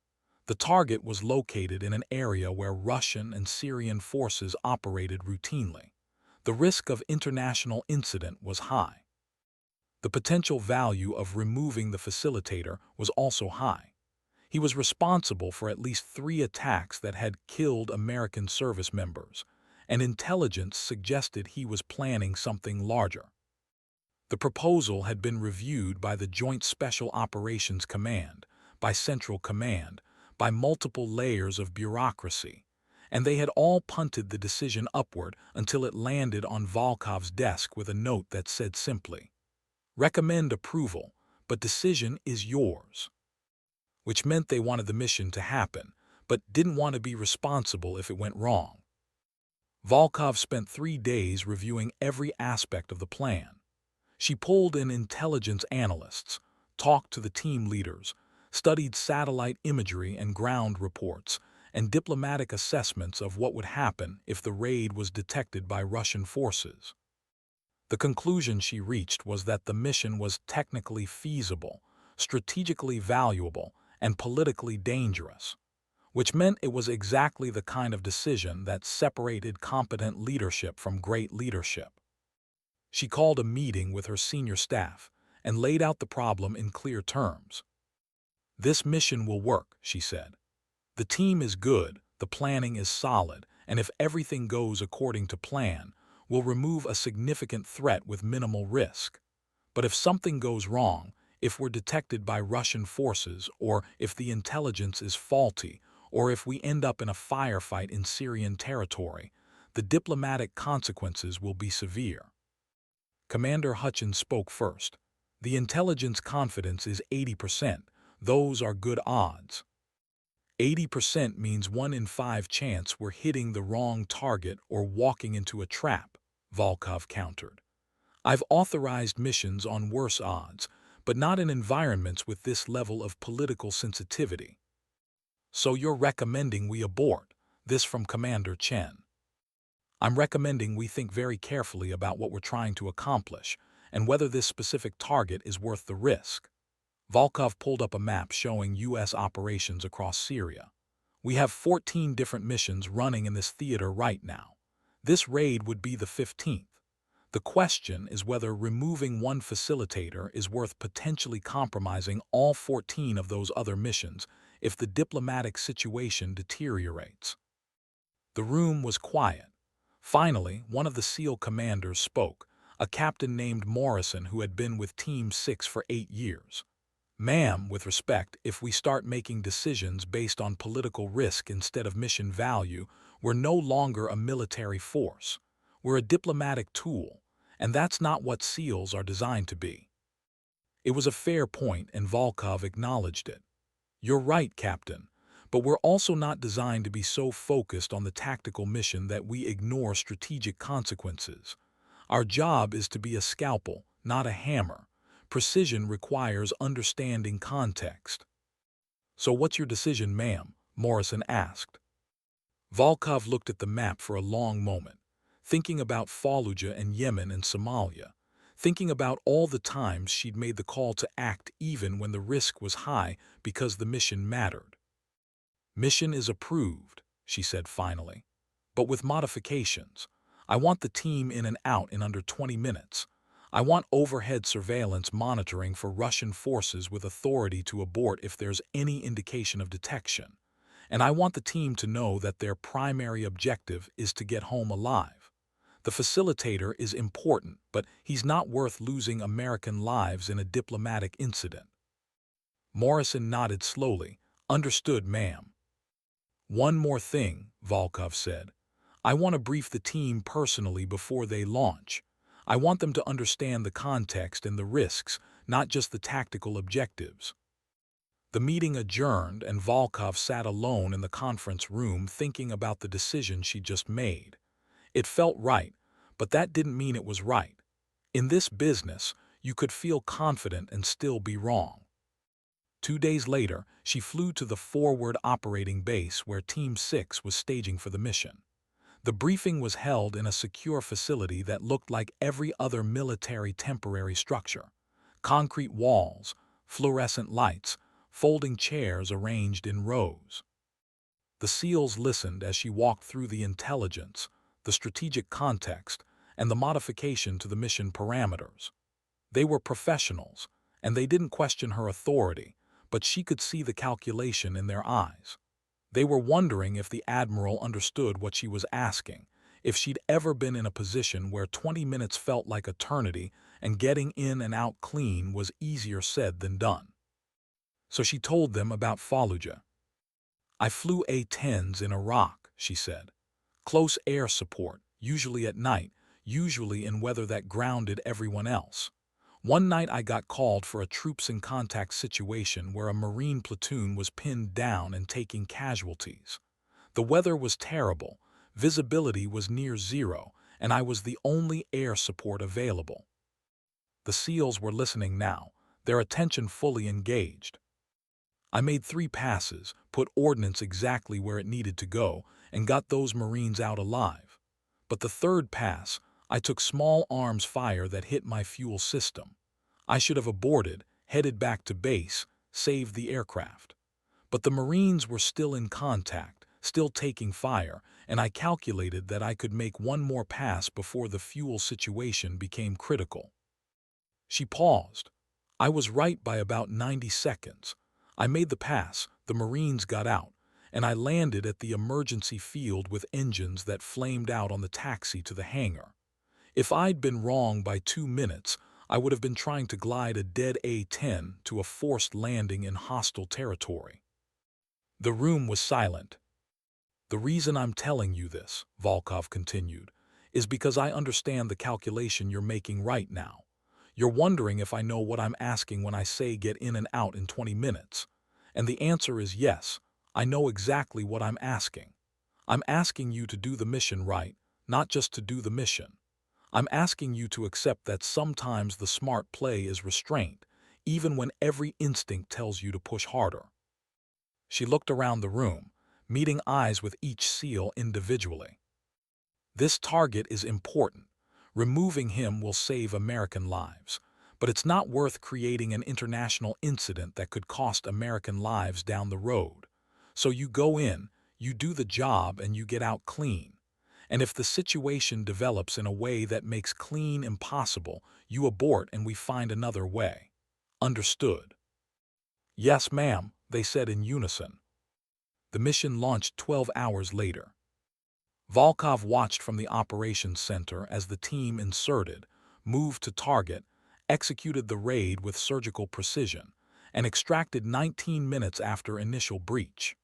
[SPEAKER 1] The target was located in an area where Russian and Syrian forces operated routinely. The risk of international incident was high. The potential value of removing the facilitator was also high. He was responsible for at least 3 attacks that had killed American service members, and intelligence suggested he was planning something larger. The proposal had been reviewed by the Joint Special Operations Command, by Central Command, by multiple layers of bureaucracy, and they had all punted the decision upward until it landed on Volkov's desk with a note that said simply, "Recommend approval, but decision is yours." Which meant they wanted the mission to happen, but didn't want to be responsible if it went wrong. Volkov spent 3 days reviewing every aspect of the plan. She pulled in intelligence analysts, talked to the team leaders, studied satellite imagery and ground reports, and diplomatic assessments of what would happen if the raid was detected by Russian forces. The conclusion she reached was that the mission was technically feasible, strategically valuable, and politically dangerous, which meant it was exactly the kind of decision that separated competent leadership from great leadership. She called a meeting with her senior staff and laid out the problem in clear terms. "This mission will work," she said. "The team is good, the planning is solid, and if everything goes according to plan, we'll remove a significant threat with minimal risk. But if something goes wrong, if we're detected by Russian forces, or if the intelligence is faulty, or if we end up in a firefight in Syrian territory, the diplomatic consequences will be severe." Commander Hutchins spoke first. "The intelligence confidence is 80%. Those are good odds." 80% means 1 in 5 chance we're hitting the wrong target or walking into a trap, Volkov countered. I've authorized missions on worse odds, but not in environments with this level of political sensitivity. So you're recommending we abort? This from Commander Chen. I'm recommending we think very carefully about what we're trying to accomplish and whether this specific target is worth the risk. Volkov pulled up a map showing U.S. operations across Syria. We have 14 different missions running in this theater right now. This raid would be the 15th. The question is whether removing one facilitator is worth potentially compromising all 14 of those other missions if the diplomatic situation deteriorates. The room was quiet. Finally, one of the SEAL commanders spoke, a captain named Morrison who had been with Team 6 for 8 years. Ma'am, with respect, if we start making decisions based on political risk instead of mission value, we're no longer a military force. We're a diplomatic tool, and that's not what SEALs are designed to be. It was a fair point, and Volkov acknowledged it. You're right, Captain, but we're also not designed to be so focused on the tactical mission that we ignore strategic consequences. Our job is to be a scalpel, not a hammer. Precision requires understanding context. So what's your decision, ma'am? Morrison asked. Volkov looked at the map for a long moment, thinking about Fallujah and Yemen and Somalia, thinking about all the times she'd made the call to act even when the risk was high because the mission mattered. Mission is approved, she said finally, but with modifications. I want the team in and out in under 20 minutes. I want overhead surveillance monitoring for Russian forces with authority to abort if there's any indication of detection. And I want the team to know that their primary objective is to get home alive. The facilitator is important, but he's not worth losing American lives in a diplomatic incident. Morrison nodded slowly. Understood, ma'am. One more thing, Volkov said. I want to brief the team personally before they launch. I want them to understand the context and the risks, not just the tactical objectives. The meeting adjourned, and Volkov sat alone in the conference room thinking about the decision she'd just made. It felt right, but that didn't mean it was right. In this business, you could feel confident and still be wrong. 2 days later, she flew to the forward operating base where Team 6 was staging for the mission. The briefing was held in a secure facility that looked like every other military temporary structure. Concrete walls, fluorescent lights, folding chairs arranged in rows. The SEALs listened as she walked through the intelligence, the strategic context, and the modification to the mission parameters. They were professionals, and they didn't question her authority, but she could see the calculation in their eyes. They were wondering if the Admiral understood what she was asking, if she'd ever been in a position where 20 minutes felt like eternity and getting in and out clean was easier said than done. So she told them about Fallujah. I flew A-10s in Iraq, she said. Close air support, usually at night, usually in weather that grounded everyone else. One night I got called for a troops-in-contact situation where a Marine platoon was pinned down and taking casualties. The weather was terrible, visibility was near zero, and I was the only air support available. The SEALs were listening now, their attention fully engaged. I made 3 passes, put ordnance exactly where it needed to go, and got those Marines out alive. But the 3rd pass, I took small arms fire that hit my fuel system. I should have aborted, headed back to base, saved the aircraft. But the Marines were still in contact, still taking fire, and I calculated that I could make one more pass before the fuel situation became critical. She paused. I was right by about 90 seconds. I made the pass, the Marines got out, and I landed at the emergency field with engines that flamed out on the taxi to the hangar. If I'd been wrong by 2 minutes, I would have been trying to glide a dead A-10 to a forced landing in hostile territory. The room was silent. The reason I'm telling you this, Volkov continued, is because I understand the calculation you're making right now. You're wondering if I know what I'm asking when I say get in and out in 20 minutes. And the answer is yes, I know exactly what I'm asking. I'm asking you to do the mission right, not just to do the mission. I'm asking you to accept that sometimes the smart play is restraint, even when every instinct tells you to push harder. She looked around the room, meeting eyes with each SEAL individually. This target is important. Removing him will save American lives, but it's not worth creating an international incident that could cost American lives down the road. So you go in, you do the job, and you get out clean. And if the situation develops in a way that makes clean impossible, you abort and we find another way. Understood? Yes, ma'am, they said in unison. The mission launched 12 hours later. Volkov watched from the operations center as the team inserted, moved to target, executed the raid with surgical precision, and extracted 19 minutes after initial breach.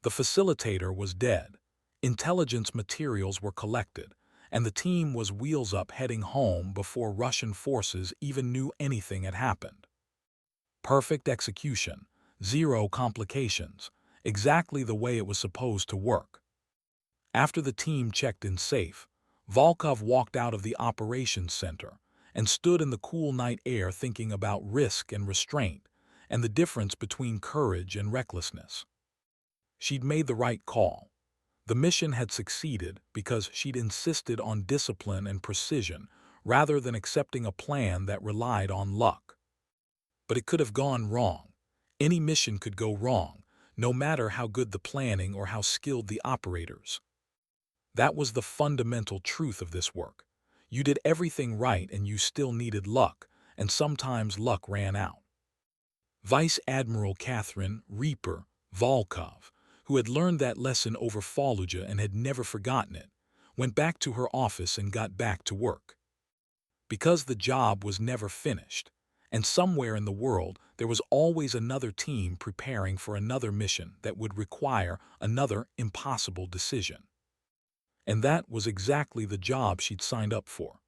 [SPEAKER 1] The facilitator was dead, intelligence materials were collected, and the team was wheels up heading home before Russian forces even knew anything had happened. Perfect execution, zero complications, exactly the way it was supposed to work. After the team checked in safe, Volkov walked out of the operations center and stood in the cool night air thinking about risk and restraint and the difference between courage and recklessness. She'd made the right call. The mission had succeeded because she'd insisted on discipline and precision rather than accepting a plan that relied on luck. But it could have gone wrong. Any mission could go wrong, no matter how good the planning or how skilled the operators. That was the fundamental truth of this work. You did everything right and you still needed luck, and sometimes luck ran out. Vice Admiral Catherine Reaper Volkov, who had learned that lesson over Fallujah and had never forgotten it, went back to her office and got back to work. Because the job was never finished, and somewhere in the world there was always another team preparing for another mission that would require another impossible decision. And that was exactly the job she'd signed up for.